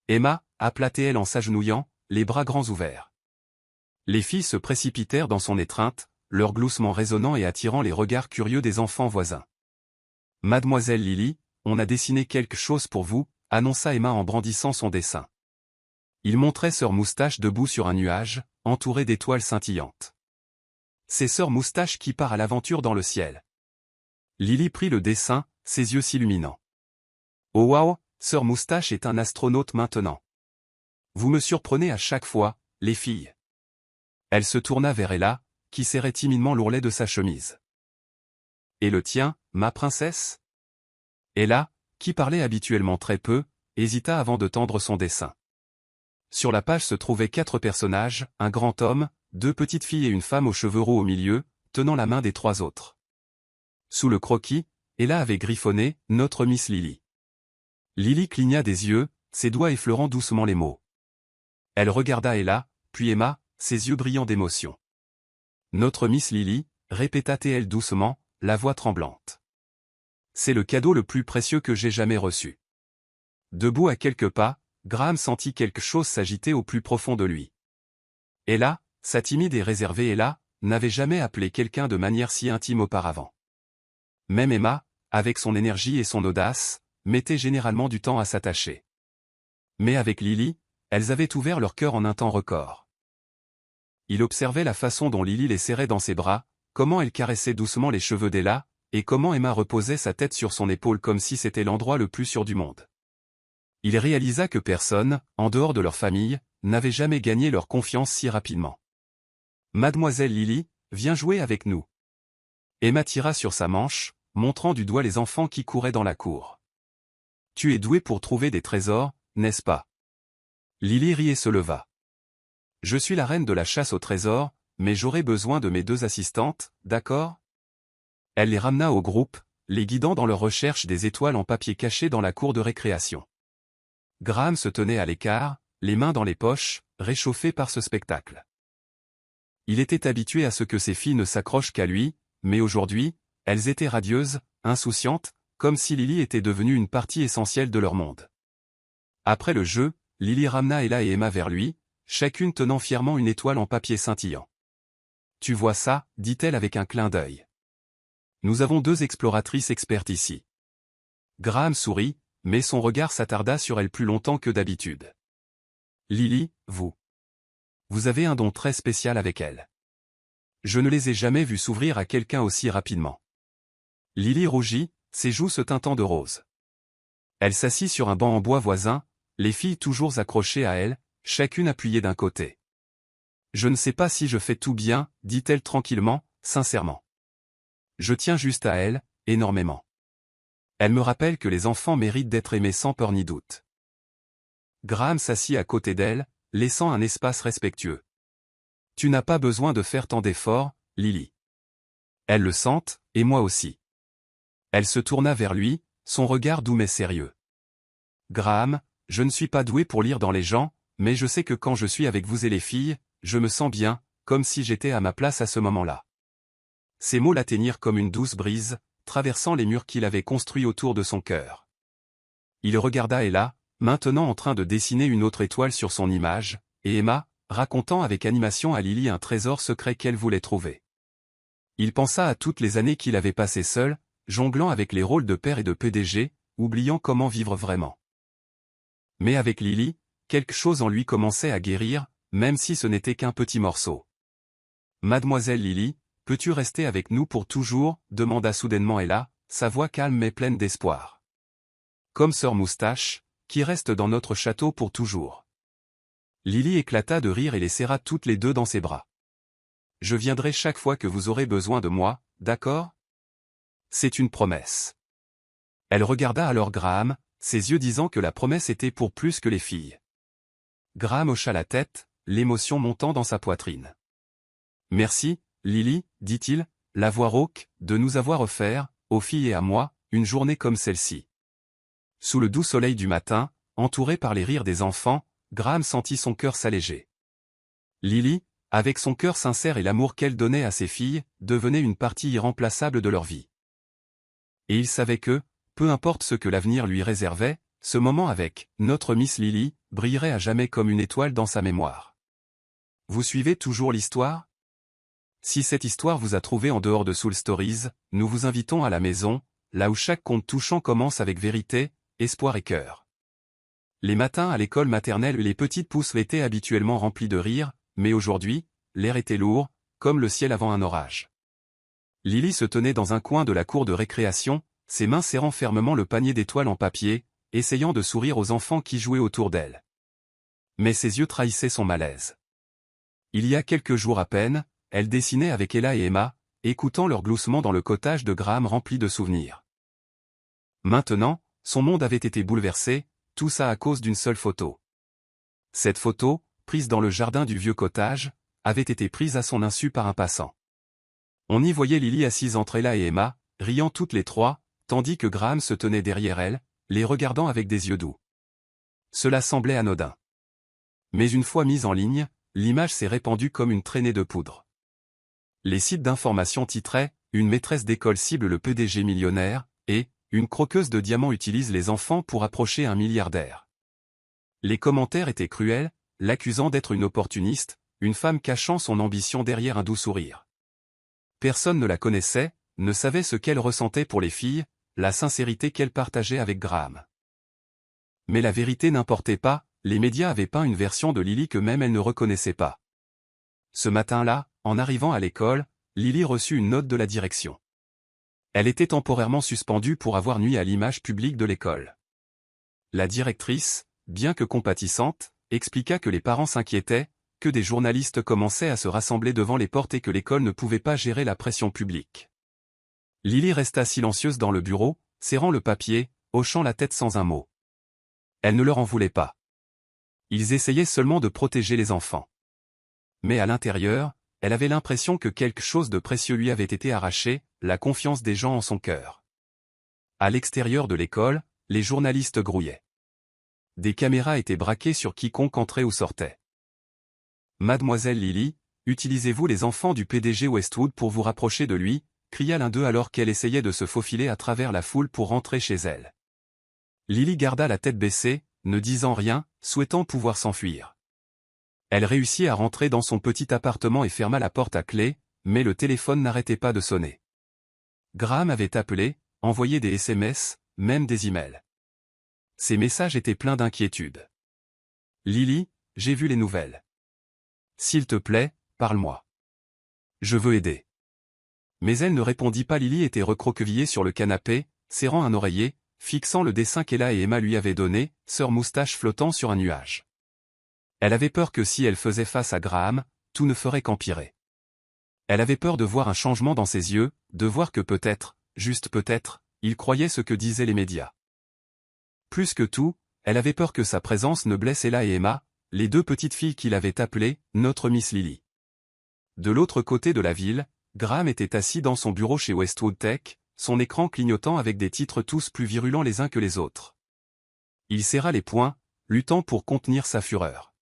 Emma, appelait-elle en s'agenouillant, les bras grands ouverts. Les filles se précipitèrent dans son étreinte, leur gloussement résonnant et attirant les regards curieux des enfants voisins. Mademoiselle Lily, on a dessiné quelque chose pour vous, annonça Emma en brandissant son dessin. Il montrait Sœur Moustache debout sur un nuage, entourée d'étoiles scintillantes. C'est Sœur Moustache qui part à l'aventure dans le ciel. Lily prit le dessin, ses yeux s'illuminant. Oh waouh, Sœur Moustache est un astronaute maintenant. Vous me surprenez à chaque fois, les filles. Elle se tourna vers Ella, qui serrait timidement l'ourlet de sa chemise. Et le tien, ma princesse? Ella, qui parlait habituellement très peu, hésita avant de tendre son dessin. Sur la page se trouvaient 4 personnages, un grand homme, 2 petites filles et une femme aux cheveux roux au milieu, tenant la main des 3 autres. Sous le croquis, Ella avait griffonné « Notre Miss Lily ». Lily cligna des yeux, ses doigts effleurant doucement les mots. Elle regarda Ella, puis Emma, ses yeux brillants d'émotion. « Notre Miss Lily », répéta-t-elle doucement, la voix tremblante. « C'est le cadeau le plus précieux que j'ai jamais reçu. » Debout à quelques pas, Graham sentit quelque chose s'agiter au plus profond de lui. Ella, sa timide et réservée Ella, n'avait jamais appelé quelqu'un de manière si intime auparavant. Même Emma, avec son énergie et son audace, mettait généralement du temps à s'attacher. Mais avec Lily, elles avaient ouvert leur cœur en un temps record. Il observait la façon dont Lily les serrait dans ses bras, comment elle caressait doucement les cheveux d'Ella, et comment Emma reposait sa tête sur son épaule comme si c'était l'endroit le plus sûr du monde. Il réalisa que personne, en dehors de leur famille, n'avait jamais gagné leur confiance si rapidement. « Mademoiselle Lily, viens jouer avec nous. » Emma tira sur sa manche, montrant du doigt les enfants qui couraient dans la cour. « Tu es douée pour trouver des trésors, n'est-ce pas ?» Lily rit et se leva. « Je suis la reine de la chasse au trésor, mais j'aurai besoin de mes 2 assistantes, d'accord ?» Elle les ramena au groupe, les guidant dans leur recherche des étoiles en papier cachées dans la cour de récréation. Graham se tenait à l'écart, les mains dans les poches, réchauffé par ce spectacle. Il était habitué à ce que ses filles ne s'accrochent qu'à lui, mais aujourd'hui, elles étaient radieuses, insouciantes, comme si Lily était devenue une partie essentielle de leur monde. Après le jeu, Lily ramena Ella et Emma vers lui, chacune tenant fièrement une étoile en papier scintillant. « Tu vois ça » dit-elle avec un clin d'œil. « Nous avons 2 exploratrices expertes ici. » Graham sourit, mais son regard s'attarda sur elle plus longtemps que d'habitude. « Lily, vous avez un don très spécial avec elle. Je ne les ai jamais vues s'ouvrir à quelqu'un aussi rapidement. » Lily rougit, ses joues se teintant de rose. Elle s'assit sur un banc en bois voisin, les filles toujours accrochées à elle, chacune appuyée d'un côté. « Je ne sais pas si je fais tout bien, dit-elle tranquillement, sincèrement. Je tiens juste à elle, énormément. Elle me rappelle que les enfants méritent d'être aimés sans peur ni doute. » Graham s'assit à côté d'elle, laissant un espace respectueux. « Tu n'as pas besoin de faire tant d'efforts, Lily. Elles le sentent, et moi aussi. » Elle se tourna vers lui, son regard doux mais sérieux. « Graham, je ne suis pas doué pour lire dans les gens, mais je sais que quand je suis avec vous et les filles, je me sens bien, comme si j'étais à ma place à ce moment-là. » Ces mots l'atteignirent comme une douce brise, traversant les murs qu'il avait construits autour de son cœur. Il regarda Ella, maintenant en train de dessiner une autre étoile sur son image, et Emma, racontant avec animation à Lily un trésor secret qu'elle voulait trouver. Il pensa à toutes les années qu'il avait passées seul, jonglant avec les rôles de père et de PDG, oubliant comment vivre vraiment. Mais avec Lily, quelque chose en lui commençait à guérir, même si ce n'était qu'un petit morceau. « Mademoiselle Lily, peux-tu rester avec nous pour toujours » demanda soudainement Ella, sa voix calme mais pleine d'espoir. « Comme Sœur Moustache, qui reste dans notre château pour toujours. » Lily éclata de rire et les serra toutes les 2 dans ses bras. « Je viendrai chaque fois que vous aurez besoin de moi, d'accord ? C'est une promesse. » Elle regarda alors Graham, ses yeux disant que la promesse était pour plus que les filles. Graham hocha la tête, l'émotion montant dans sa poitrine. « Merci, Lily, dit-il, la voix rauque, de nous avoir offert, aux filles et à moi, une journée comme celle-ci. » Sous le doux soleil du matin, entouré par les rires des enfants, Graham sentit son cœur s'alléger. Lily, avec son cœur sincère et l'amour qu'elle donnait à ses filles, devenait une partie irremplaçable de leur vie. Et il savait que, peu importe ce que l'avenir lui réservait, ce moment avec notre Miss Lily brillerait à jamais comme une étoile dans sa mémoire. Vous suivez toujours l'histoire? Si cette histoire vous a trouvé en dehors de Soul Stories, nous vous invitons à la maison, là où chaque conte touchant commence avec vérité, espoir et cœur. Les matins à l'école maternelle, les petites pousses étaient habituellement remplies de rire, mais aujourd'hui, l'air était lourd, comme le ciel avant un orage. Lily se tenait dans un coin de la cour de récréation, ses mains serrant fermement le panier d'étoiles en papier, essayant de sourire aux enfants qui jouaient autour d'elle. Mais ses yeux trahissaient son malaise. Il y a quelques jours à peine, elle dessinait avec Ella et Emma, écoutant leurs gloussements dans le cottage de Graham rempli de souvenirs. Maintenant, son monde avait été bouleversé, tout ça à cause d'une seule photo. Cette photo, prise dans le jardin du vieux cottage, avait été prise à son insu par un passant. On y voyait Lily assise entre Ella et Emma, riant toutes les trois, tandis que Graham se tenait derrière elle, les regardant avec des yeux doux. Cela semblait anodin. Mais une fois mise en ligne, l'image s'est répandue comme une traînée de poudre. Les sites d'information titraient « Une maîtresse d'école cible le PDG millionnaire » et « Une croqueuse de diamants utilise les enfants pour approcher un milliardaire ». Les commentaires étaient cruels, l'accusant d'être une opportuniste, une femme cachant son ambition derrière un doux sourire. Personne ne la connaissait, ne savait ce qu'elle ressentait pour les filles, la sincérité qu'elle partageait avec Graham. Mais la vérité n'importait pas, les médias avaient peint une version de Lily que même elle ne reconnaissait pas. Ce matin-là, en arrivant à l'école, Lily reçut une note de la direction. Elle était temporairement suspendue pour avoir nui à l'image publique de l'école. La directrice, bien que compatissante, expliqua que les parents s'inquiétaient, que des journalistes commençaient à se rassembler devant les portes et que l'école ne pouvait pas gérer la pression publique. Lily resta silencieuse dans le bureau, serrant le papier, hochant la tête sans un mot. Elle ne leur en voulait pas. Ils essayaient seulement de protéger les enfants. Mais à l'intérieur, elle avait l'impression que quelque chose de précieux lui avait été arraché, la confiance des gens en son cœur. À l'extérieur de l'école, les journalistes grouillaient. Des caméras étaient braquées sur quiconque entrait ou sortait. « Mademoiselle Lily, utilisez-vous les enfants du PDG Westwood pour vous rapprocher de lui ?» cria l'un d'eux alors qu'elle essayait de se faufiler à travers la foule pour rentrer chez elle. Lily garda la tête baissée, ne disant rien, souhaitant pouvoir s'enfuir. Elle réussit à rentrer dans son petit appartement et ferma la porte à clé, mais le téléphone n'arrêtait pas de sonner. Graham avait appelé, envoyé des SMS, même des emails. Ces messages étaient pleins d'inquiétude. « Lily, j'ai vu les nouvelles. S'il te plaît, parle-moi. Je veux aider. » Mais elle ne répondit pas. Lily était recroquevillée sur le canapé, serrant un oreiller, fixant le dessin qu'Ella et Emma lui avaient donné, sœur moustache flottant sur un nuage. Elle avait peur que si elle faisait face à Graham, tout ne ferait qu'empirer. Elle avait peur de voir un changement dans ses yeux, de voir que peut-être, juste peut-être, il croyait ce que disaient les médias. Plus que tout, elle avait peur que sa présence ne blesse Ella et Emma, les deux petites filles qu'il avait appelées « notre Miss Lily ». De l'autre côté de la ville, Graham était assis dans son bureau chez Westwood Tech, son écran clignotant avec des titres tous plus virulents les uns que les autres. Il serra les poings, luttant pour contenir sa fureur.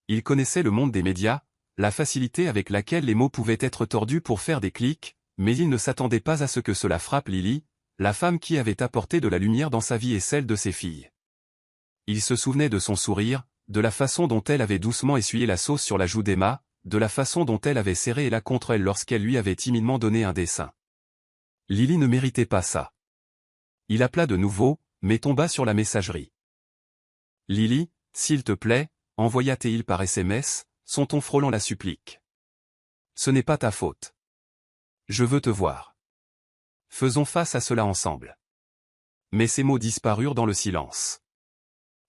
Il connaissait le monde des médias, la facilité avec laquelle les mots pouvaient être tordus pour faire des clics, mais il ne s'attendait pas à ce que cela frappe Lily, la femme qui avait apporté de la lumière dans sa vie et celle de ses filles. Il se souvenait de son sourire, de la façon dont elle avait doucement essuyé la sauce sur la joue d'Emma, de la façon dont elle avait serré Ella contre elle lorsqu'elle lui avait timidement donné un dessin. Lily ne méritait pas ça. Il appela de nouveau, mais tomba sur la messagerie. « Lily, s'il te plaît, envoya-t-il par SMS, son ton frôlant la supplique. Ce n'est pas ta faute. Je veux te voir. Faisons face à cela ensemble. » Mais ces mots disparurent dans le silence.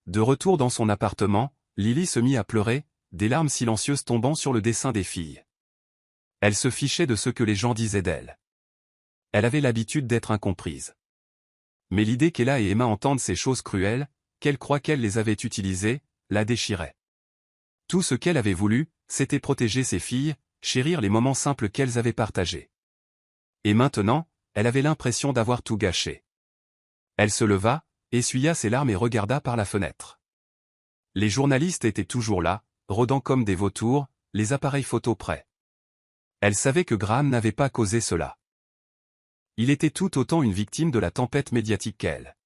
De retour dans son appartement, Lily se mit à pleurer, des larmes silencieuses tombant sur le dessin des filles. Elle se fichait de ce que les gens disaient d'elle. Elle avait l'habitude d'être incomprise. Mais l'idée qu'Ella et Emma entendent ces choses cruelles, qu'elle croit qu'elle les avait utilisées, la déchirait. Tout ce qu'elle avait voulu, c'était protéger ses filles, chérir les moments simples qu'elles avaient partagés. Et maintenant, elle avait l'impression d'avoir tout gâché. Elle se leva, essuya ses larmes et regarda par la fenêtre. Les journalistes étaient toujours là, rôdant comme des vautours, les appareils photo prêts. Elle savait que Graham n'avait pas causé cela. Il était tout autant une victime de la tempête médiatique qu'elle.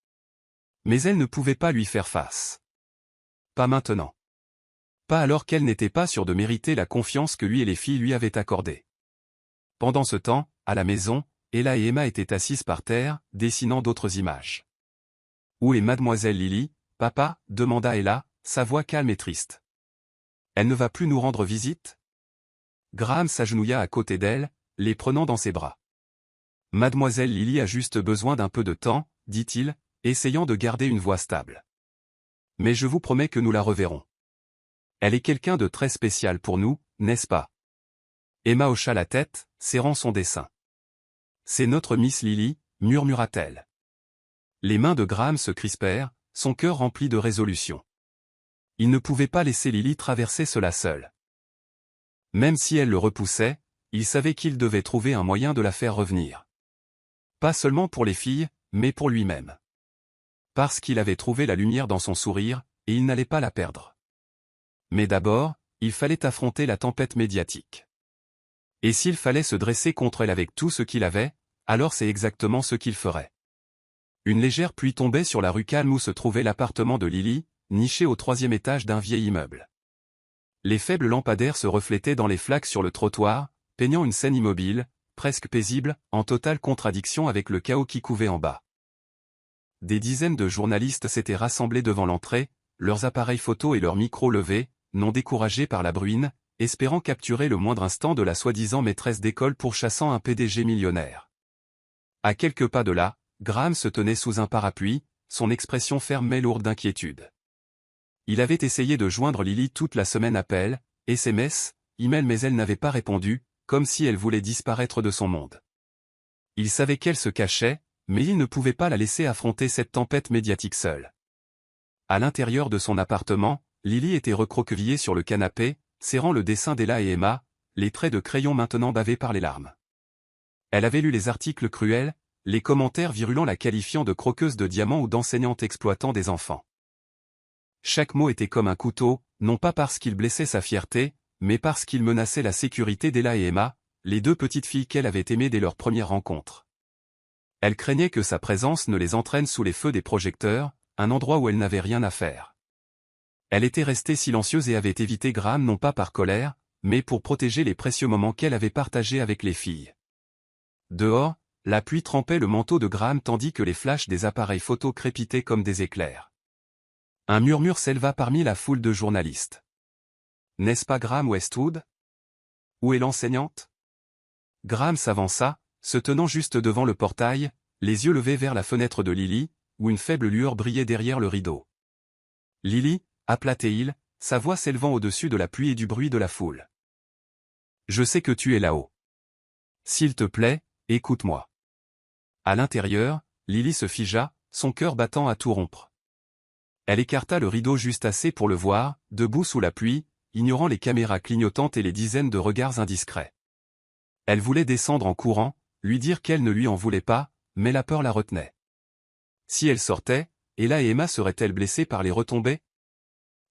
Mais elle ne pouvait pas lui faire face. Pas maintenant. Pas alors qu'elle n'était pas sûre de mériter la confiance que lui et les filles lui avaient accordée. Pendant ce temps, à la maison, Ella et Emma étaient assises par terre, dessinant d'autres images. « Où est mademoiselle Lily, papa ?» demanda Ella, sa voix calme et triste. « Elle ne va plus nous rendre visite ?» Graham s'agenouilla à côté d'elle, les prenant dans ses bras. « Mademoiselle Lily a juste besoin d'un peu de temps, » dit-il, essayant de garder une voix stable. « Mais je vous promets que nous la reverrons. Elle est quelqu'un de très spécial pour nous, n'est-ce pas ?» Emma hocha la tête, serrant son dessin. « C'est notre Miss Lily, » murmura-t-elle. Les mains de Graham se crispèrent, son cœur rempli de résolution. Il ne pouvait pas laisser Lily traverser cela seule. Même si elle le repoussait, il savait qu'il devait trouver un moyen de la faire revenir. Pas seulement pour les filles, mais pour lui-même. Parce qu'il avait trouvé la lumière dans son sourire, et il n'allait pas la perdre. Mais d'abord, il fallait affronter la tempête médiatique. Et s'il fallait se dresser contre elle avec tout ce qu'il avait, alors c'est exactement ce qu'il ferait. Une légère pluie tombait sur la rue calme où se trouvait l'appartement de Lily, niché au 3e étage d'un vieil immeuble. Les faibles lampadaires se reflétaient dans les flaques sur le trottoir, peignant une scène immobile, presque paisible, en totale contradiction avec le chaos qui couvait en bas. Des dizaines de journalistes s'étaient rassemblés devant l'entrée, leurs appareils photo et leurs micros levés, non découragés par la bruine, espérant capturer le moindre instant de la soi-disant maîtresse d'école pourchassant un PDG millionnaire. À quelques pas de là, Graham se tenait sous un parapluie, son expression ferme mais lourde d'inquiétude. Il avait essayé de joindre Lily toute la semaine appels, SMS, email mais elle n'avait pas répondu, comme si elle voulait disparaître de son monde. Il savait qu'elle se cachait, mais il ne pouvait pas la laisser affronter cette tempête médiatique seule. À l'intérieur de son appartement, Lily était recroquevillée sur le canapé, serrant le dessin d'Ella et Emma, les traits de crayon maintenant bavés par les larmes. Elle avait lu les articles cruels, les commentaires virulents la qualifiant de croqueuse de diamants ou d'enseignante exploitant des enfants. Chaque mot était comme un couteau, non pas parce qu'il blessait sa fierté, mais parce qu'il menaçait la sécurité d'Ella et Emma, les deux petites filles qu'elle avait aimées dès leur première rencontre. Elle craignait que sa présence ne les entraîne sous les feux des projecteurs, un endroit où elle n'avait rien à faire. Elle était restée silencieuse et avait évité Graham non pas par colère, mais pour protéger les précieux moments qu'elle avait partagés avec les filles. Dehors, la pluie trempait le manteau de Graham tandis que les flashs des appareils photo crépitaient comme des éclairs. Un murmure s'éleva parmi la foule de journalistes. « N'est-ce pas Graham Westwood ? Où est l'enseignante ?» Graham s'avança, se tenant juste devant le portail, les yeux levés vers la fenêtre de Lily, où une faible lueur brillait derrière le rideau. « Lily » appela-t-il, sa voix s'élevant au-dessus de la pluie et du bruit de la foule. « Je sais que tu es là-haut. S'il te plaît, écoute-moi. » À l'intérieur, Lily se figea, son cœur battant à tout rompre. Elle écarta le rideau juste assez pour le voir, debout sous la pluie, ignorant les caméras clignotantes et les dizaines de regards indiscrets. Elle voulait descendre en courant, lui dire qu'elle ne lui en voulait pas, mais la peur la retenait. Si elle sortait, Ella et Emma seraient-elles blessées par les retombées ?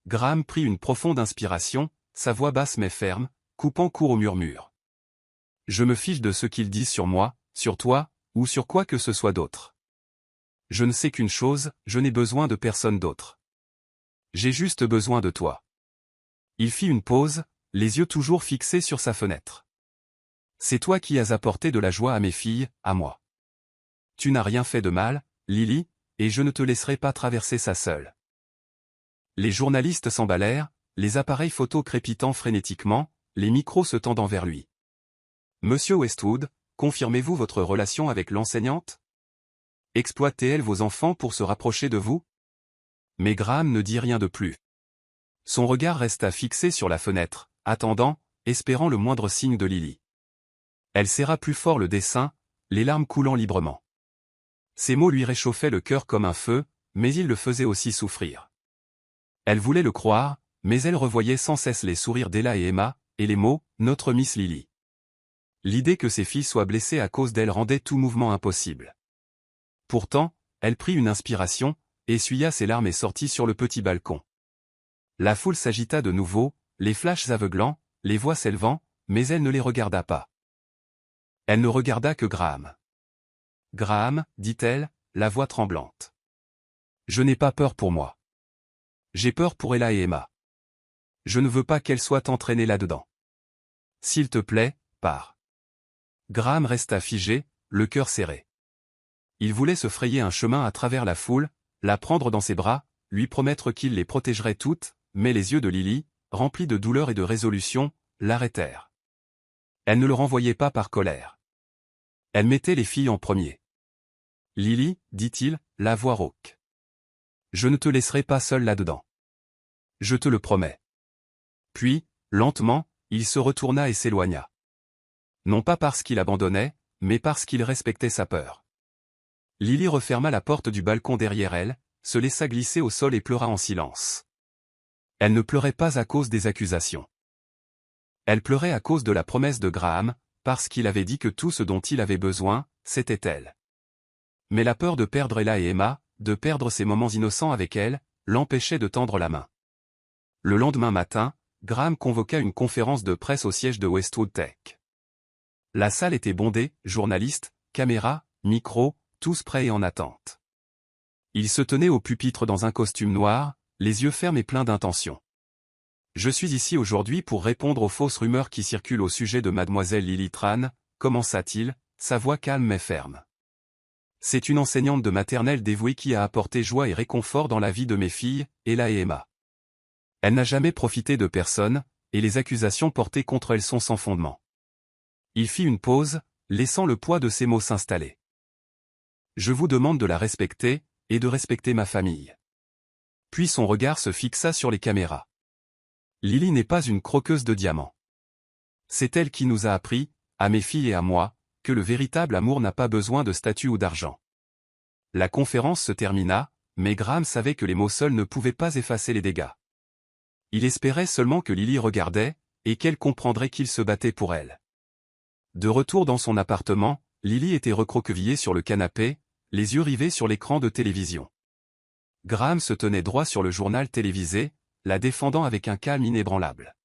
Graham prit une profonde inspiration, sa voix basse mais ferme, coupant court au murmure. « Je me fiche de ce qu'ils disent sur moi, sur toi, ou sur quoi que ce soit d'autre. Je ne sais qu'une chose, je n'ai besoin de personne d'autre. J'ai juste besoin de toi. » Il fit une pause, les yeux toujours fixés sur sa fenêtre. « C'est toi qui as apporté de la joie à mes filles, à moi. Tu n'as rien fait de mal, Lily, et je ne te laisserai pas traverser ça seule. » Les journalistes s'emballèrent, les appareils photo crépitant frénétiquement, les micros se tendant vers lui. « Monsieur Westwood, confirmez-vous votre relation avec l'enseignante ? Exploitez-elle vos enfants pour se rapprocher de vous ? » Mais Graham ne dit rien de plus. Son regard resta fixé sur la fenêtre, attendant, espérant le moindre signe de Lily. Elle serra plus fort le dessin, les larmes coulant librement. Ces mots lui réchauffaient le cœur comme un feu, mais ils le faisaient aussi souffrir. Elle voulait le croire, mais elle revoyait sans cesse les sourires d'Ella et Emma, et les mots « Notre Miss Lily ». L'idée que ses filles soient blessées à cause d'elle rendait tout mouvement impossible. Pourtant, elle prit une inspiration, essuya ses larmes et sortit sur le petit balcon. La foule s'agita de nouveau, les flashs aveuglants, les voix s'élevant, mais elle ne les regarda pas. Elle ne regarda que Graham. « Graham, dit-elle, la voix tremblante. Je n'ai pas peur pour moi. J'ai peur pour Ella et Emma. Je ne veux pas qu'elles soient entraînées là-dedans. S'il te plaît, pars. » Graham resta figé, le cœur serré. Il voulait se frayer un chemin à travers la foule, la prendre dans ses bras, lui promettre qu'il les protégerait toutes, mais les yeux de Lily, remplis de douleur et de résolution, l'arrêtèrent. Elle ne le renvoyait pas par colère. Elle mettait les filles en premier. « Lily, dit-il, la voix rauque. Je ne te laisserai pas seule là-dedans. Je te le promets. » Puis, lentement, il se retourna et s'éloigna. Non pas parce qu'il abandonnait, mais parce qu'il respectait sa peur. Lily referma la porte du balcon derrière elle, se laissa glisser au sol et pleura en silence. Elle ne pleurait pas à cause des accusations. Elle pleurait à cause de la promesse de Graham, parce qu'il avait dit que tout ce dont il avait besoin, c'était elle. Mais la peur de perdre Ella et Emma, de perdre ces moments innocents avec elle, l'empêchait de tendre la main. Le lendemain matin, Graham convoqua une conférence de presse au siège de Westwood Tech. La salle était bondée, journalistes, caméras, micros, tous prêts et en attente. Il se tenait au pupitre dans un costume noir, les yeux fermes et pleins d'intention. « Je suis ici aujourd'hui pour répondre aux fausses rumeurs qui circulent au sujet de mademoiselle Lily Tran, commença-t-il, sa voix calme mais ferme. C'est une enseignante de maternelle dévouée qui a apporté joie et réconfort dans la vie de mes filles, Ella et Emma. Elle n'a jamais profité de personne, et les accusations portées contre elle sont sans fondement. » Il fit une pause, laissant le poids de ses mots s'installer. « Je vous demande de la respecter, et de respecter ma famille. » Puis son regard se fixa sur les caméras. « Lily n'est pas une croqueuse de diamants. C'est elle qui nous a appris, à mes filles et à moi, que le véritable amour n'a pas besoin de statut ou d'argent. » La conférence se termina, mais Graham savait que les mots seuls ne pouvaient pas effacer les dégâts. Il espérait seulement que Lily regardait, et qu'elle comprendrait qu'il se battait pour elle. De retour dans son appartement, Lily était recroquevillée sur le canapé, les yeux rivés sur l'écran de télévision. Graham se tenait droit sur le journal télévisé, la défendant avec un calme inébranlable.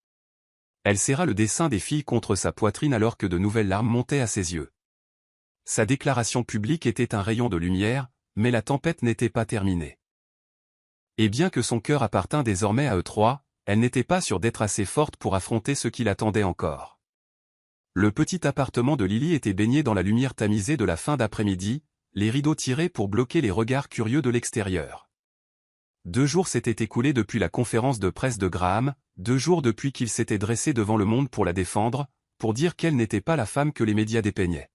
Elle serra le dessin des filles contre sa poitrine alors que de nouvelles larmes montaient à ses yeux. Sa déclaration publique était un rayon de lumière, mais la tempête n'était pas terminée. Et bien que son cœur appartînt désormais à eux trois, elle n'était pas sûre d'être assez forte pour affronter ce qui l'attendait encore. Le petit appartement de Lily était baigné dans la lumière tamisée de la fin d'après-midi, les rideaux tirés pour bloquer les regards curieux de l'extérieur. 2 jours s'étaient écoulés depuis la conférence de presse de Graham, 2 jours depuis qu'il s'était dressé devant le monde pour la défendre, pour dire qu'elle n'était pas la femme que les médias dépeignaient.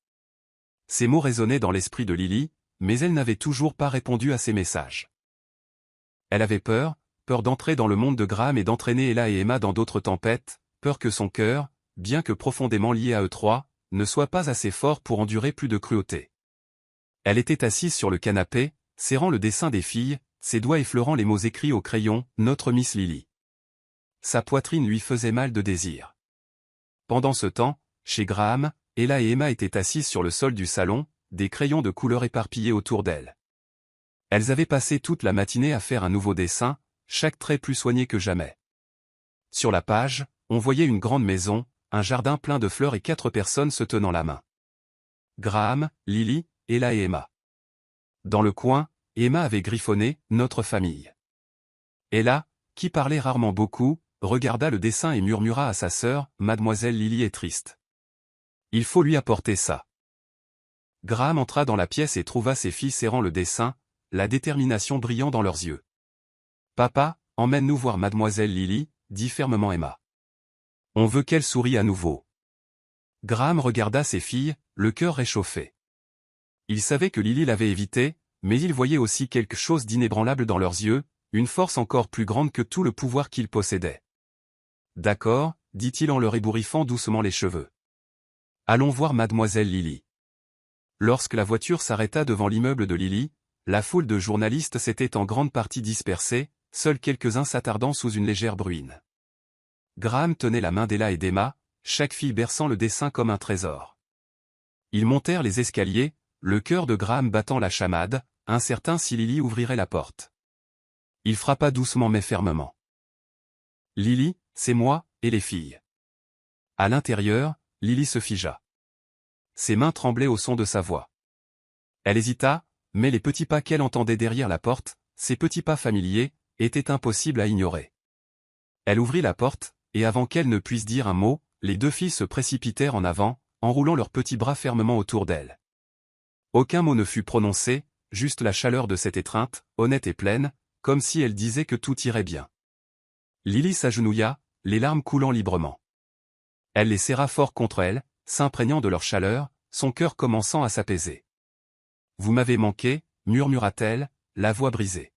Ces mots résonnaient dans l'esprit de Lily, mais elle n'avait toujours pas répondu à ces messages. Elle avait peur d'entrer dans le monde de Graham et d'entraîner Ella et Emma dans d'autres tempêtes, peur que son cœur, bien que profondément lié à eux trois, ne soit pas assez fort pour endurer plus de cruauté. Elle était assise sur le canapé, serrant le dessin des filles, ses doigts effleurant les mots écrits au crayon « Notre Miss Lily ». Sa poitrine lui faisait mal de désir. Pendant ce temps, chez Graham, Ella et Emma étaient assises sur le sol du salon, des crayons de couleur éparpillés autour d'elles. Elles avaient passé toute la matinée à faire un nouveau dessin, chaque trait plus soigné que jamais. Sur la page, on voyait une grande maison, un jardin plein de fleurs et 4 personnes se tenant la main. Graham, Lily, Ella et Emma. Dans le coin, Emma avait griffonné « Notre famille ». Ella, qui parlait rarement beaucoup, regarda le dessin et murmura à sa sœur « Mademoiselle Lily est triste. Il faut lui apporter ça. » Graham entra dans la pièce et trouva ses filles serrant le dessin, la détermination brillant dans leurs yeux. « Papa, emmène-nous voir Mademoiselle Lily, » dit fermement Emma. « On veut qu'elle sourie à nouveau. » Graham regarda ses filles, le cœur réchauffé. Il savait que Lily l'avait évité, mais il voyait aussi quelque chose d'inébranlable dans leurs yeux, une force encore plus grande que tout le pouvoir qu'il possédait. « D'accord, » dit-il en leur ébouriffant doucement les cheveux. « Allons voir Mademoiselle Lily. » Lorsque la voiture s'arrêta devant l'immeuble de Lily, la foule de journalistes s'était en grande partie dispersée, seuls quelques-uns s'attardant sous une légère bruine. Graham tenait la main d'Ella et d'Emma, chaque fille berçant le dessin comme un trésor. Ils montèrent les escaliers, le cœur de Graham battant la chamade, incertain si Lily ouvrirait la porte. Il frappa doucement mais fermement. « Lily, c'est moi, et les filles. » À l'intérieur, Lily se figea. Ses mains tremblaient au son de sa voix. Elle hésita, mais les petits pas qu'elle entendait derrière la porte, ces petits pas familiers, étaient impossibles à ignorer. Elle ouvrit la porte, et avant qu'elle ne puisse dire un mot, les deux filles se précipitèrent en avant, enroulant leurs petits bras fermement autour d'elle. Aucun mot ne fut prononcé, juste la chaleur de cette étreinte, honnête et pleine, comme si elle disait que tout irait bien. Lily s'agenouilla, les larmes coulant librement. Elle les serra fort contre elle, s'imprégnant de leur chaleur, son cœur commençant à s'apaiser. « Vous m'avez manqué » murmura-t-elle, la voix brisée.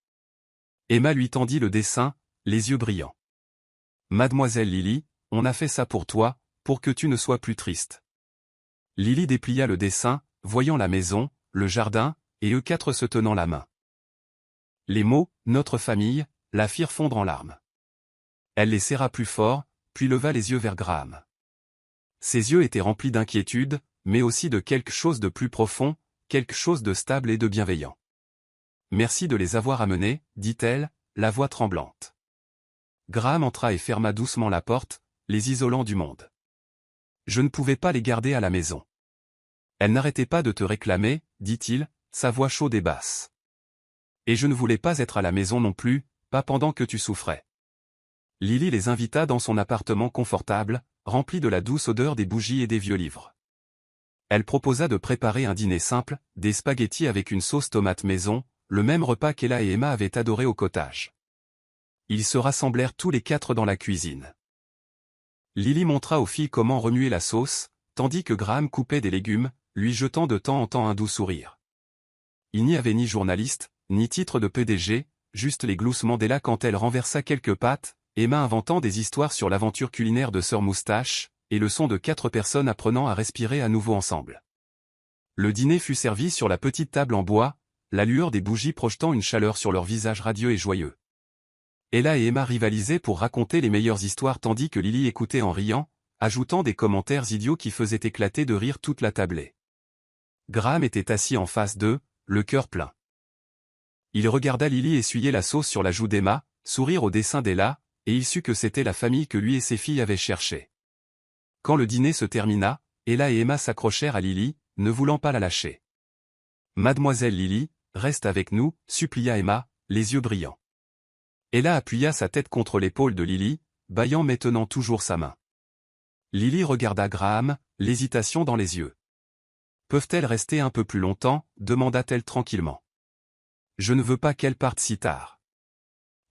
Emma lui tendit le dessin, les yeux brillants. « Mademoiselle Lily, on a fait ça pour toi, pour que tu ne sois plus triste. » Lily déplia le dessin, voyant la maison, le jardin, et eux quatre se tenant la main. Les mots « notre famille » la firent fondre en larmes. Elle les serra plus fort, puis leva les yeux vers Graham. Ses yeux étaient remplis d'inquiétude, mais aussi de quelque chose de plus profond, quelque chose de stable et de bienveillant. « Merci de les avoir amenés, » dit-elle, la voix tremblante. Graham entra et ferma doucement la porte, les isolant du monde. « Je ne pouvais pas les garder à la maison. » « Elle n'arrêtait pas de te réclamer, » dit-il, sa voix chaude et basse. « Et je ne voulais pas être à la maison non plus, pas pendant que tu souffrais. » Lily les invita dans son appartement confortable, rempli de la douce odeur des bougies et des vieux livres. Elle proposa de préparer un dîner simple, des spaghettis avec une sauce tomate maison, le même repas qu'Ella et Emma avaient adoré au cottage. Ils se rassemblèrent tous les quatre dans la cuisine. Lily montra aux filles comment remuer la sauce, tandis que Graham coupait des légumes, lui jetant de temps en temps un doux sourire. Il n'y avait ni journaliste, ni titre de PDG, juste les gloussements d'Ella quand elle renversa quelques pâtes, Emma inventant des histoires sur l'aventure culinaire de Sœur Moustache, et le son de quatre personnes apprenant à respirer à nouveau ensemble. Le dîner fut servi sur la petite table en bois, la lueur des bougies projetant une chaleur sur leurs visages radieux et joyeux. Ella et Emma rivalisaient pour raconter les meilleures histoires tandis que Lily écoutait en riant, ajoutant des commentaires idiots qui faisaient éclater de rire toute la tablée. Graham était assis en face d'eux, le cœur plein. Il regarda Lily essuyer la sauce sur la joue d'Emma, sourire au dessin d'Ella, et il sut que c'était la famille que lui et ses filles avaient cherchée. Quand le dîner se termina, Ella et Emma s'accrochèrent à Lily, ne voulant pas la lâcher. « Mademoiselle Lily, reste avec nous » supplia Emma, les yeux brillants. Ella appuya sa tête contre l'épaule de Lily, bâillant mais tenant toujours sa main. Lily regarda Graham, l'hésitation dans les yeux. « Peuvent-elles rester un peu plus longtemps » demanda-t-elle tranquillement. « Je ne veux pas qu'elles partent si tard. »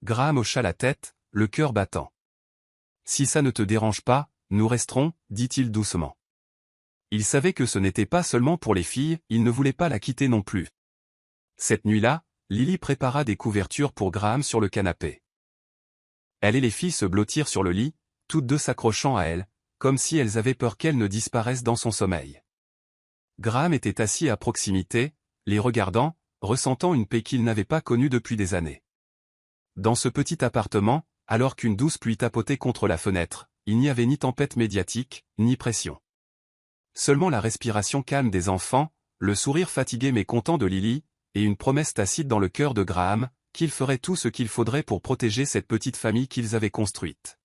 Graham hocha la tête, le cœur battant. « Si ça ne te dérange pas, nous resterons, » dit-il doucement. Il savait que ce n'était pas seulement pour les filles, il ne voulait pas la quitter non plus. Cette nuit-là, Lily prépara des couvertures pour Graham sur le canapé. Elle et les filles se blottirent sur le lit, toutes deux s'accrochant à elle, comme si elles avaient peur qu'elle ne disparaisse dans son sommeil. Graham était assis à proximité, les regardant, ressentant une paix qu'il n'avait pas connue depuis des années. Dans ce petit appartement, alors qu'une douce pluie tapotait contre la fenêtre, il n'y avait ni tempête médiatique, ni pression. Seulement la respiration calme des enfants, le sourire fatigué mais content de Lily, et une promesse tacite dans le cœur de Graham, qu'il ferait tout ce qu'il faudrait pour protéger cette petite famille qu'ils avaient construite.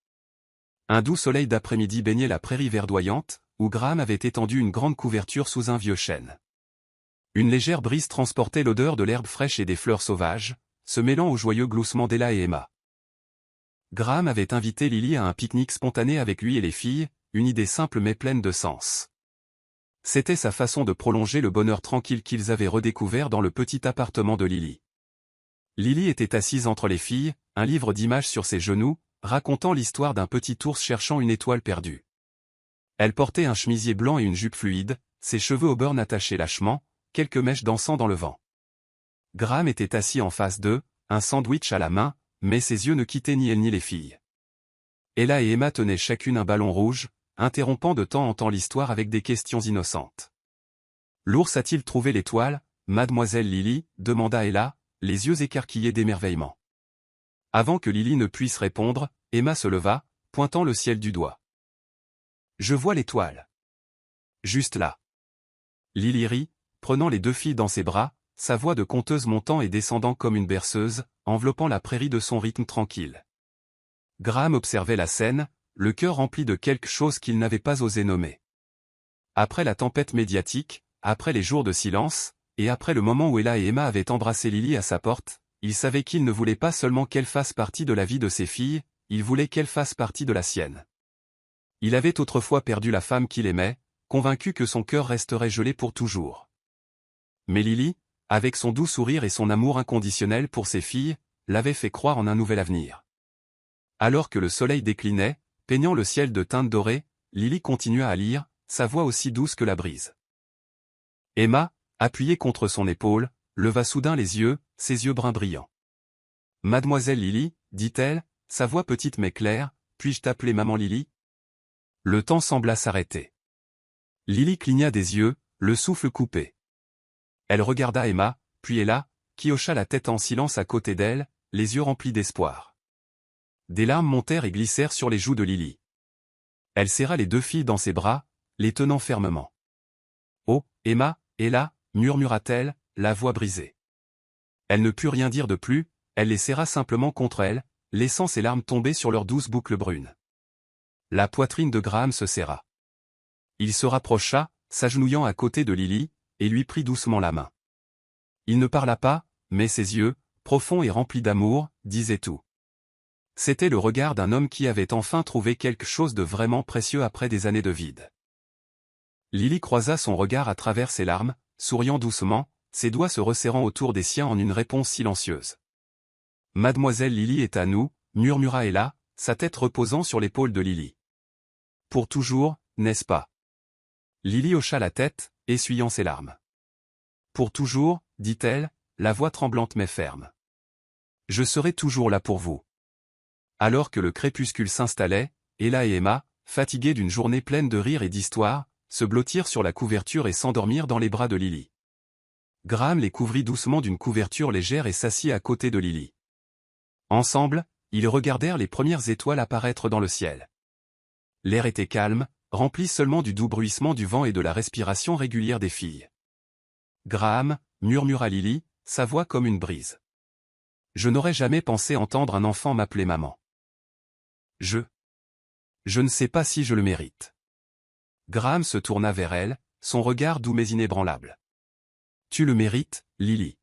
Un doux soleil d'après-midi baignait la prairie verdoyante, où Graham avait étendu une grande couverture sous un vieux chêne. Une légère brise transportait l'odeur de l'herbe fraîche et des fleurs sauvages, se mêlant au joyeux gloussement d'Ella et Emma. Graham avait invité Lily à un pique-nique spontané avec lui et les filles, une idée simple mais pleine de sens. C'était sa façon de prolonger le bonheur tranquille qu'ils avaient redécouvert dans le petit appartement de Lily. Lily était assise entre les filles, un livre d'images sur ses genoux, racontant l'histoire d'un petit ours cherchant une étoile perdue. Elle portait un chemisier blanc et une jupe fluide, ses cheveux au burn attachés lâchement, quelques mèches dansant dans le vent. Graham était assis en face d'eux, un sandwich à la main, mais ses yeux ne quittaient ni elle ni les filles. Ella et Emma tenaient chacune un ballon rouge, interrompant de temps en temps l'histoire avec des questions innocentes. L'ours a-t-il trouvé l'étoile, mademoiselle Lily, demanda Ella, les yeux écarquillés d'émerveillement. Avant que Lily ne puisse répondre, Emma se leva, pointant le ciel du doigt. Je vois l'étoile. Juste là. Lily rit, prenant les deux filles dans ses bras, sa voix de conteuse montant et descendant comme une berceuse, enveloppant la prairie de son rythme tranquille. Graham observait la scène, le cœur rempli de quelque chose qu'il n'avait pas osé nommer. Après la tempête médiatique, après les jours de silence, et après le moment où Ella et Emma avaient embrassé Lily à sa porte, il savait qu'il ne voulait pas seulement qu'elle fasse partie de la vie de ses filles, il voulait qu'elle fasse partie de la sienne. Il avait autrefois perdu la femme qu'il aimait, convaincu que son cœur resterait gelé pour toujours. Mais Lily, avec son doux sourire et son amour inconditionnel pour ses filles, l'avait fait croire en un nouvel avenir. Alors que le soleil déclinait, peignant le ciel de teintes dorées, Lily continua à lire, sa voix aussi douce que la brise. Emma, appuyée contre son épaule, leva soudain les yeux, ses yeux bruns brillants. « Mademoiselle Lily, dit-elle, sa voix petite mais claire, puis-je t'appeler maman Lily ?» Le temps sembla s'arrêter. Lily cligna des yeux, le souffle coupé. Elle regarda Emma, puis Ella, qui hocha la tête en silence à côté d'elle, les yeux remplis d'espoir. Des larmes montèrent et glissèrent sur les joues de Lily. Elle serra les deux filles dans ses bras, les tenant fermement. « Oh, Emma, Ella, murmura-t-elle, la voix brisée. Elle ne put rien dire de plus, elle les serra simplement contre elle, laissant ses larmes tomber sur leurs douces boucles brunes. La poitrine de Graham se serra. Il se rapprocha, s'agenouillant à côté de Lily, et lui prit doucement la main. Il ne parla pas, mais ses yeux, profonds et remplis d'amour, disaient tout. C'était le regard d'un homme qui avait enfin trouvé quelque chose de vraiment précieux après des années de vide. Lily croisa son regard à travers ses larmes, souriant doucement, ses doigts se resserrant autour des siens en une réponse silencieuse. « Mademoiselle Lily est à nous, » murmura Ella, sa tête reposant sur l'épaule de Lily. « Pour toujours, n'est-ce pas ?» Lily hocha la tête, essuyant ses larmes. « Pour toujours, » dit-elle, la voix tremblante mais ferme. « Je serai toujours là pour vous. » Alors que le crépuscule s'installait, Ella et Emma, fatiguées d'une journée pleine de rires et d'histoires, se blottirent sur la couverture et s'endormirent dans les bras de Lily. Graham les couvrit doucement d'une couverture légère et s'assit à côté de Lily. Ensemble, ils regardèrent les premières étoiles apparaître dans le ciel. L'air était calme, rempli seulement du doux bruissement du vent et de la respiration régulière des filles. « Graham, » murmura Lily, sa voix comme une brise. « Je n'aurais jamais pensé entendre un enfant m'appeler maman. Je ne sais pas si je le mérite. » Graham se tourna vers elle, son regard doux mais inébranlable. « Tu le mérites, Lily.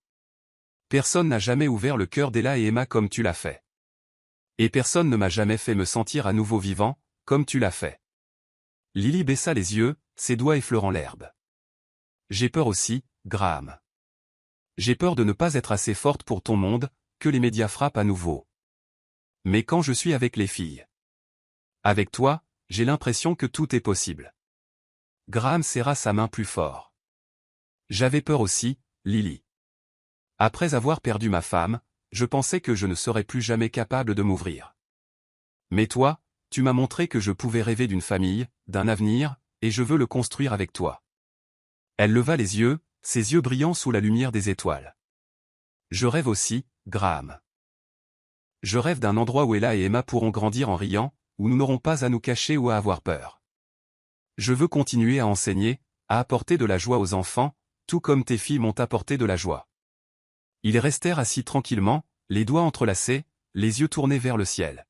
Personne n'a jamais ouvert le cœur d'Ella et Emma comme tu l'as fait. Et personne ne m'a jamais fait me sentir à nouveau vivant, comme tu l'as fait. » Lily baissa les yeux, ses doigts effleurant l'herbe. « J'ai peur aussi, Graham. J'ai peur de ne pas être assez forte pour ton monde, que les médias frappent à nouveau. Mais quand je suis avec les filles. Avec toi, j'ai l'impression que tout est possible. » Graham serra sa main plus fort. « J'avais peur aussi, Lily. Après avoir perdu ma femme, je pensais que je ne serais plus jamais capable de m'ouvrir. Mais toi, tu m'as montré que je pouvais rêver d'une famille, d'un avenir, et je veux le construire avec toi. » Elle leva les yeux, ses yeux brillants sous la lumière des étoiles. « Je rêve aussi, Graham. Je rêve d'un endroit où Ella et Emma pourront grandir en riant, où nous n'aurons pas à nous cacher ou à avoir peur. Je veux continuer à enseigner, à apporter de la joie aux enfants, tout comme tes filles m'ont apporté de la joie. » Ils restèrent assis tranquillement, les doigts entrelacés, les yeux tournés vers le ciel.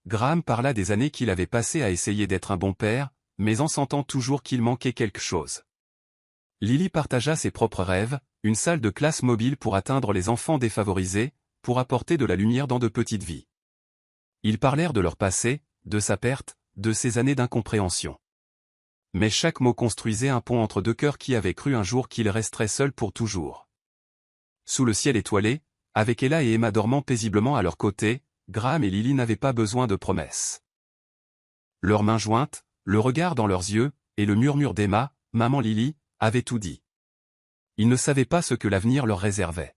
Graham parla des années qu'il avait passées à essayer d'être un bon père, mais en sentant toujours qu'il manquait quelque chose. Lily partagea ses propres rêves, une salle de classe mobile pour atteindre les enfants défavorisés, pour apporter de la lumière dans de petites vies. Ils parlèrent de leur passé, de sa perte, de ses années d'incompréhension. Mais chaque mot construisait un pont entre deux cœurs qui avaient cru un jour qu'ils resteraient seuls pour toujours. Sous le ciel étoilé, avec Ella et Emma dormant paisiblement à leur côté, Graham et Lily n'avaient pas besoin de promesses. Leurs mains jointes, le regard dans leurs yeux, et le murmure d'Emma, « Maman Lily », avaient tout dit. Ils ne savaient pas ce que l'avenir leur réservait.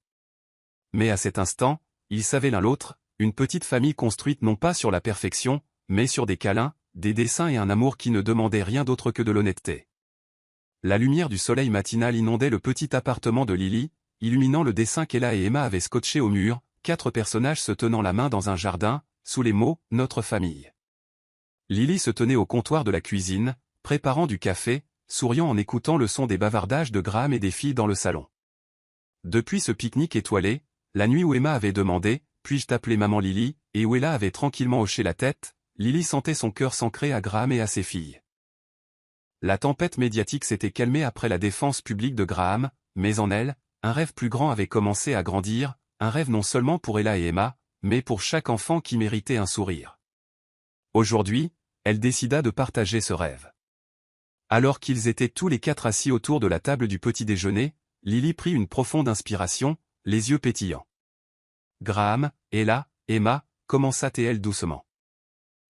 Mais à cet instant, ils savaient l'un l'autre, une petite famille construite non pas sur la perfection, mais sur des câlins, des dessins et un amour qui ne demandait rien d'autre que de l'honnêteté. La lumière du soleil matinal inondait le petit appartement de Lily, illuminant le dessin qu'Ella et Emma avaient scotché au mur, 4 personnages se tenant la main dans un jardin, sous les mots « Notre famille ». Lily se tenait au comptoir de la cuisine, préparant du café, souriant en écoutant le son des bavardages de Graham et des filles dans le salon. Depuis ce pique-nique étoilé, la nuit où Emma avait demandé « Puis-je t'appeler maman Lily ?» et où Ella avait tranquillement hoché la tête, Lily sentait son cœur s'ancrer à Graham et à ses filles. La tempête médiatique s'était calmée après la défense publique de Graham, mais en elle, un rêve plus grand avait commencé à grandir, un rêve non seulement pour Ella et Emma, mais pour chaque enfant qui méritait un sourire. Aujourd'hui, elle décida de partager ce rêve. Alors qu'ils étaient tous les 4 assis autour de la table du petit déjeuner, Lily prit une profonde inspiration, les yeux pétillants. Graham, Ella, Emma, commença-t-elle doucement.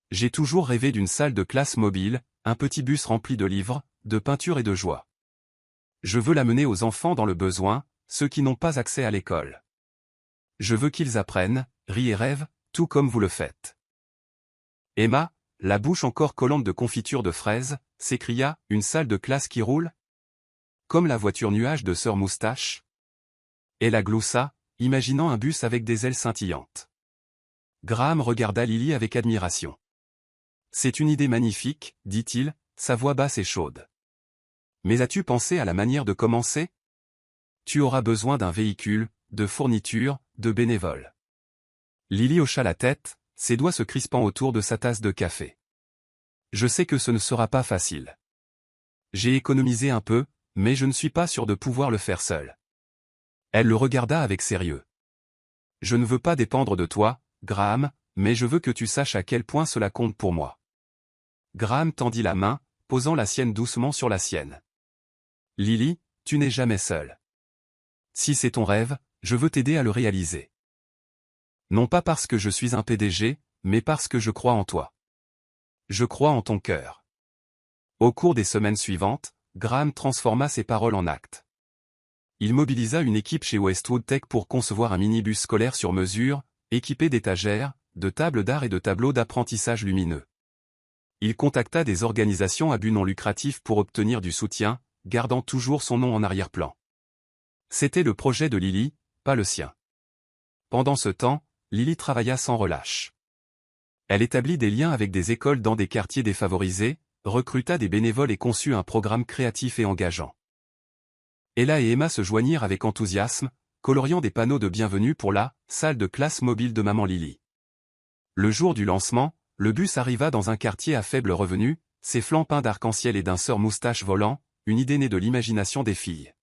J'ai toujours rêvé d'une salle de classe mobile, un petit bus rempli de livres, de peintures et de joie. Je veux l'amener aux enfants dans le besoin, ceux qui n'ont pas accès à l'école. Je veux qu'ils apprennent, rient et rêvent, tout comme vous le faites. Emma, la bouche encore collante de confiture de fraises, s'écria, une salle de classe qui roule ? Comme la voiture nuage de Sœur Moustache ? Ella gloussa, imaginant un bus avec des ailes scintillantes. Graham regarda Lily avec admiration. C'est une idée magnifique, dit-il, sa voix basse et chaude. Mais as-tu pensé à la manière de commencer ? Tu auras besoin d'un véhicule, de fournitures, de bénévoles. Lily hocha la tête, ses doigts se crispant autour de sa tasse de café. Je sais que ce ne sera pas facile. J'ai économisé un peu, mais je ne suis pas sûr de pouvoir le faire seul. Elle le regarda avec sérieux. Je ne veux pas dépendre de toi, Graham, mais je veux que tu saches à quel point cela compte pour moi. Graham tendit la main, posant la sienne doucement sur la sienne. Lily, tu n'es jamais seule. Si c'est ton rêve, je veux t'aider à le réaliser. Non pas parce que je suis un PDG, mais parce que je crois en toi. Je crois en ton cœur. Au cours des semaines suivantes, Graham transforma ses paroles en actes. Il mobilisa une équipe chez Westwood Tech pour concevoir un minibus scolaire sur mesure, équipé d'étagères, de tables d'art et de tableaux d'apprentissage lumineux. Il contacta des organisations à but non lucratif pour obtenir du soutien, gardant toujours son nom en arrière-plan. C'était le projet de Lily, pas le sien. Pendant ce temps, Lily travailla sans relâche. Elle établit des liens avec des écoles dans des quartiers défavorisés, recruta des bénévoles et conçut un programme créatif et engageant. Ella et Emma se joignirent avec enthousiasme, coloriant des panneaux de bienvenue pour la « salle de classe mobile de maman Lily ». Le jour du lancement, le bus arriva dans un quartier à faible revenu, ses flancs peints d'arc-en-ciel et d'un Sœur Moustache volant, une idée née de l'imagination des filles.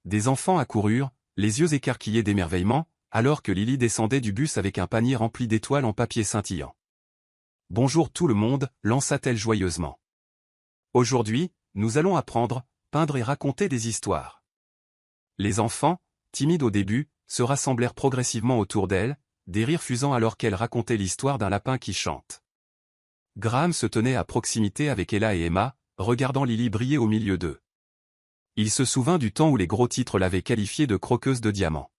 Des enfants accoururent, les yeux écarquillés d'émerveillement, alors que Lily descendait du bus avec un panier rempli d'étoiles en papier scintillant. « Bonjour tout le monde », lança-t-elle joyeusement. « Aujourd'hui, nous allons apprendre, peindre et raconter des histoires. » Les enfants, timides au début, se rassemblèrent progressivement autour d'elle, des rires fusant alors qu'elle racontait l'histoire d'un lapin qui chante. Graham se tenait à proximité avec Ella et Emma, regardant Lily briller au milieu d'eux. Il se souvint du temps où les gros titres l'avaient qualifiée de croqueuse de diamants.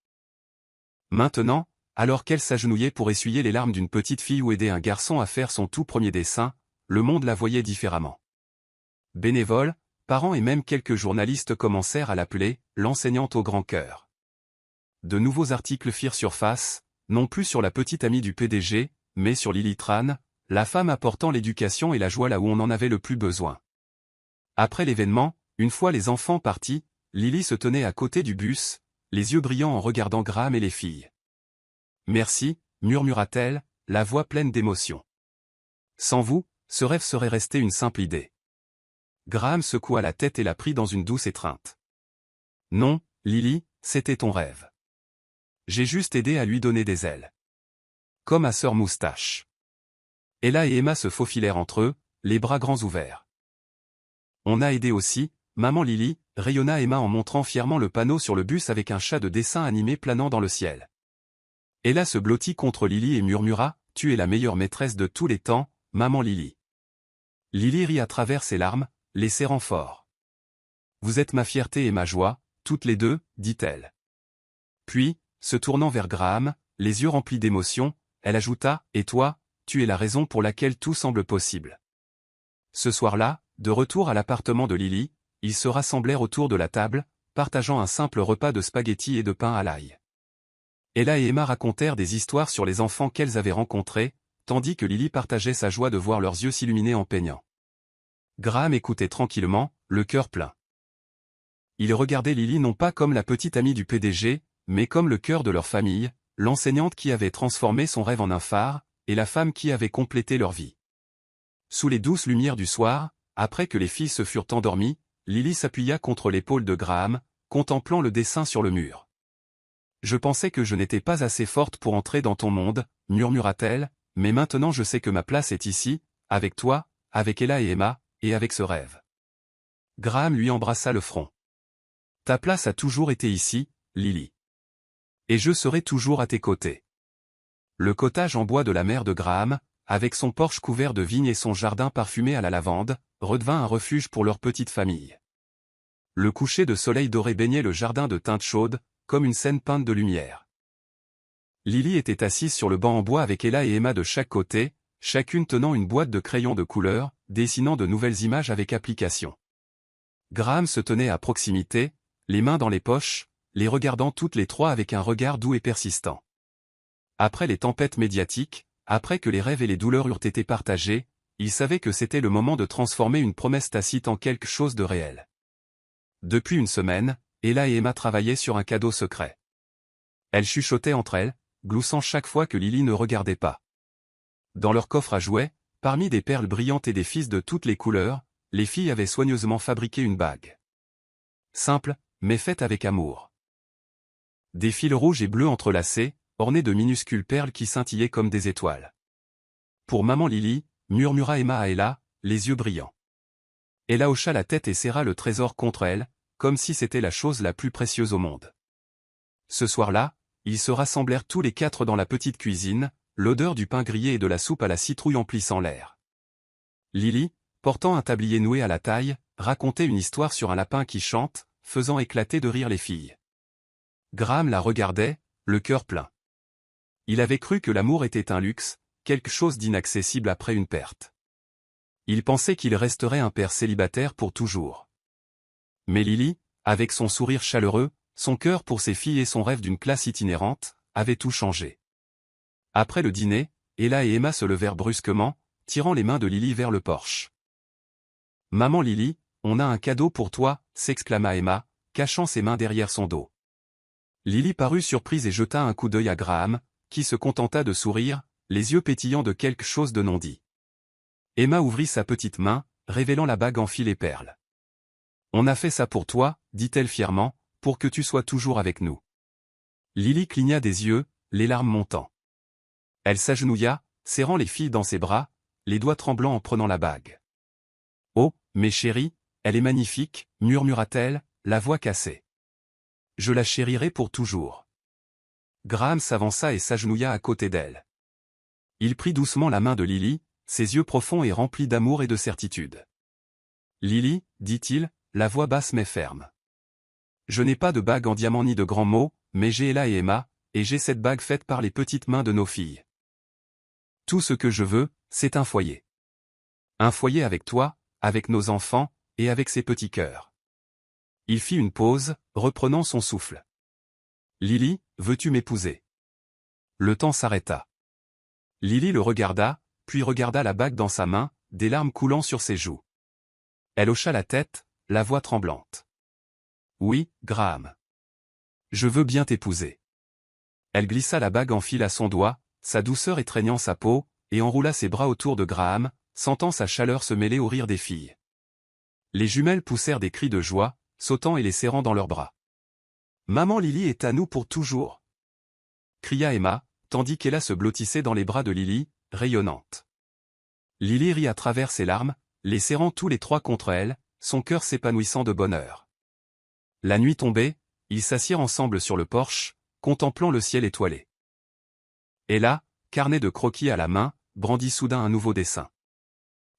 Maintenant, alors qu'elle s'agenouillait pour essuyer les larmes d'une petite fille ou aider un garçon à faire son tout premier dessin, le monde la voyait différemment. Bénévoles, parents et même quelques journalistes commencèrent à l'appeler « l'enseignante au grand cœur ». De nouveaux articles firent surface, non plus sur la petite amie du PDG, mais sur Lily Tran, la femme apportant l'éducation et la joie là où on en avait le plus besoin. Après l'événement, une fois les enfants partis, Lily se tenait à côté du bus, les yeux brillants en regardant Graham et les filles. « Merci », murmura-t-elle, la voix pleine d'émotion. « Sans vous, ce rêve serait resté une simple idée. » Graham secoua la tête et la prit dans une douce étreinte. « Non, Lily, c'était ton rêve. J'ai juste aidé à lui donner des ailes. Comme à Sœur Moustache. » Ella et Emma se faufilèrent entre eux, les bras grands ouverts. « On a aidé aussi, maman Lily », rayonna Emma en montrant fièrement le panneau sur le bus avec un chat de dessin animé planant dans le ciel. Ella se blottit contre Lily et murmura, « Tu es la meilleure maîtresse de tous les temps, maman Lily. » Lily rit à travers ses larmes, les serrant fort. « Vous êtes ma fierté et ma joie, toutes les deux, » dit-elle. Puis, se tournant vers Graham, les yeux remplis d'émotion, elle ajouta, « Et toi, tu es la raison pour laquelle tout semble possible. » Ce soir-là, de retour à l'appartement de Lily, ils se rassemblèrent autour de la table, partageant un simple repas de spaghettis et de pain à l'ail. Ella et Emma racontèrent des histoires sur les enfants qu'elles avaient rencontrés, tandis que Lily partageait sa joie de voir leurs yeux s'illuminer en peignant. Graham écoutait tranquillement, le cœur plein. Il regardait Lily non pas comme la petite amie du PDG, mais comme le cœur de leur famille, l'enseignante qui avait transformé son rêve en un phare, et la femme qui avait complété leur vie. Sous les douces lumières du soir, après que les filles se furent endormies, Lily s'appuya contre l'épaule de Graham, contemplant le dessin sur le mur. « Je pensais que je n'étais pas assez forte pour entrer dans ton monde, murmura-t-elle, mais maintenant je sais que ma place est ici, avec toi, avec Ella et Emma, et avec ce rêve. » Graham lui embrassa le front. « Ta place a toujours été ici, Lily. Et je serai toujours à tes côtés. » Le cottage en bois de la mère de Graham, avec son porche couvert de vignes et son jardin parfumé à la lavande, redevint un refuge pour leur petite famille. Le coucher de soleil doré baignait le jardin de teintes chaudes, comme une scène peinte de lumière. Lily était assise sur le banc en bois avec Ella et Emma de chaque côté, chacune tenant une boîte de crayons de couleur, dessinant de nouvelles images avec application. Graham se tenait à proximité, les mains dans les poches, les regardant toutes les trois avec un regard doux et persistant. Après les tempêtes médiatiques, après que les rêves et les douleurs eurent été partagés, il savait que c'était le moment de transformer une promesse tacite en quelque chose de réel. Depuis une semaine, Ella et Emma travaillaient sur un cadeau secret. Elles chuchotaient entre elles, gloussant chaque fois que Lily ne regardait pas. Dans leur coffre à jouets, parmi des perles brillantes et des fils de toutes les couleurs, les filles avaient soigneusement fabriqué une bague. Simple, mais faite avec amour. Des fils rouges et bleus entrelacés, ornés de minuscules perles qui scintillaient comme des étoiles. « Pour maman Lily », murmura Emma à Ella, les yeux brillants. Ella hocha la tête et serra le trésor contre elle, comme si c'était la chose la plus précieuse au monde. Ce soir-là, ils se rassemblèrent tous les quatre dans la petite cuisine, l'odeur du pain grillé et de la soupe à la citrouille emplissant l'air. Lily, portant un tablier noué à la taille, racontait une histoire sur un lapin qui chante, faisant éclater de rire les filles. Graham la regardait, le cœur plein. Il avait cru que l'amour était un luxe, quelque chose d'inaccessible après une perte. Il pensait qu'il resterait un père célibataire pour toujours. Mais Lily, avec son sourire chaleureux, son cœur pour ses filles et son rêve d'une classe itinérante, avait tout changé. Après le dîner, Ella et Emma se levèrent brusquement, tirant les mains de Lily vers le porche. « Maman Lily, on a un cadeau pour toi » s'exclama Emma, cachant ses mains derrière son dos. Lily parut surprise et jeta un coup d'œil à Graham, qui se contenta de sourire, les yeux pétillants de quelque chose de non dit. Emma ouvrit sa petite main, révélant la bague en fil et perles. « On a fait ça pour toi, dit-elle fièrement, pour que tu sois toujours avec nous. » Lily cligna des yeux, les larmes montant. Elle s'agenouilla, serrant les filles dans ses bras, les doigts tremblants en prenant la bague. « Oh, mes chéries, elle est magnifique, murmura-t-elle, la voix cassée. Je la chérirai pour toujours. » Graham s'avança et s'agenouilla à côté d'elle. Il prit doucement la main de Lily, ses yeux profonds et remplis d'amour et de certitude. « Lily, dit-il, la voix basse mais ferme. Je n'ai pas de bague en diamant ni de grands mots, mais j'ai Ella et Emma, et j'ai cette bague faite par les petites mains de nos filles. Tout ce que je veux, c'est un foyer. Un foyer avec toi, avec nos enfants, et avec ces petits cœurs. » Il fit une pause, reprenant son souffle. « Lily, veux-tu m'épouser ?» Le temps s'arrêta. Lily le regarda, puis regarda la bague dans sa main, des larmes coulant sur ses joues. Elle hocha la tête, la voix tremblante. « Oui, Graham. Je veux bien t'épouser. » Elle glissa la bague en fil à son doigt, sa douceur étreignant sa peau, et enroula ses bras autour de Graham, sentant sa chaleur se mêler au rire des filles. Les jumelles poussèrent des cris de joie, sautant et les serrant dans leurs bras. « Maman Lily est à nous pour toujours !» cria Emma, tandis qu'Ella se blottissait dans les bras de Lily, rayonnante. Lily rit à travers ses larmes, les serrant tous les trois contre elle, son cœur s'épanouissant de bonheur. La nuit tombait, ils s'assirent ensemble sur le porche, contemplant le ciel étoilé. Ella, carnet de croquis à la main, brandit soudain un nouveau dessin.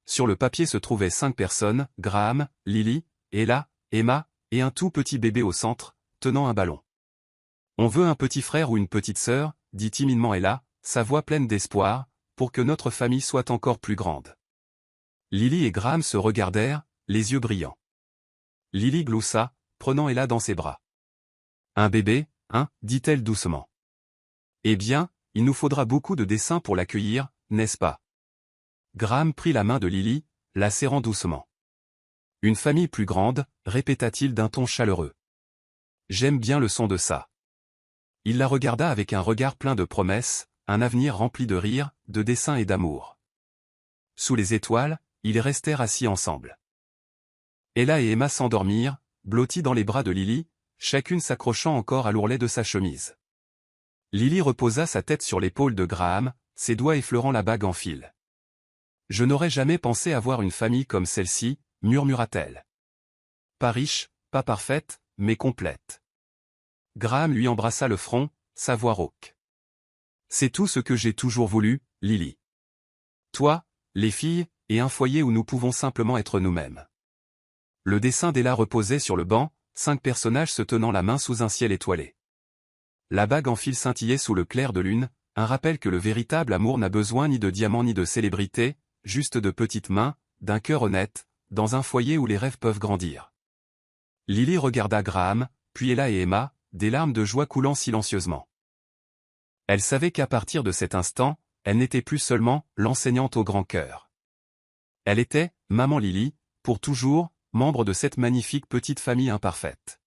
Sur le papier se trouvaient 5 personnes, Graham, Lily, Ella, Emma, et un tout petit bébé au centre, tenant un ballon. « On veut un petit frère ou une petite sœur, » dit timidement Ella, sa voix pleine d'espoir, pour que notre famille soit encore plus grande. Lily et Graham se regardèrent, les yeux brillants. Lily gloussa, prenant Ella dans ses bras. Un bébé, hein, dit-elle doucement. Eh bien, il nous faudra beaucoup de dessins pour l'accueillir, n'est-ce pas? Graham prit la main de Lily, la serrant doucement. Une famille plus grande, répéta-t-il d'un ton chaleureux. J'aime bien le son de ça. Il la regarda avec un regard plein de promesses, un avenir rempli de rire, de dessins et d'amour. Sous les étoiles, ils restèrent assis ensemble. Ella et Emma s'endormirent, blottis dans les bras de Lily, chacune s'accrochant encore à l'ourlet de sa chemise. Lily reposa sa tête sur l'épaule de Graham, ses doigts effleurant la bague en fil. « Je n'aurais jamais pensé avoir une famille comme celle-ci, murmura-t-elle. Pas riche, pas parfaite, mais complète. » Graham lui embrassa le front, sa voix rauque. « C'est tout ce que j'ai toujours voulu, Lily. Toi, les filles, et un foyer où nous pouvons simplement être nous-mêmes. » Le dessin d'Ella reposait sur le banc, 5 personnages se tenant la main sous un ciel étoilé. La bague en fil scintillait sous le clair de lune, un rappel que le véritable amour n'a besoin ni de diamants ni de célébrités, juste de petites mains, d'un cœur honnête, dans un foyer où les rêves peuvent grandir. Lily regarda Graham, puis Ella et Emma, des larmes de joie coulant silencieusement. Elle savait qu'à partir de cet instant, elle n'était plus seulement l'enseignante au grand cœur. Elle était, maman Lily, pour toujours, membre de cette magnifique petite famille imparfaite.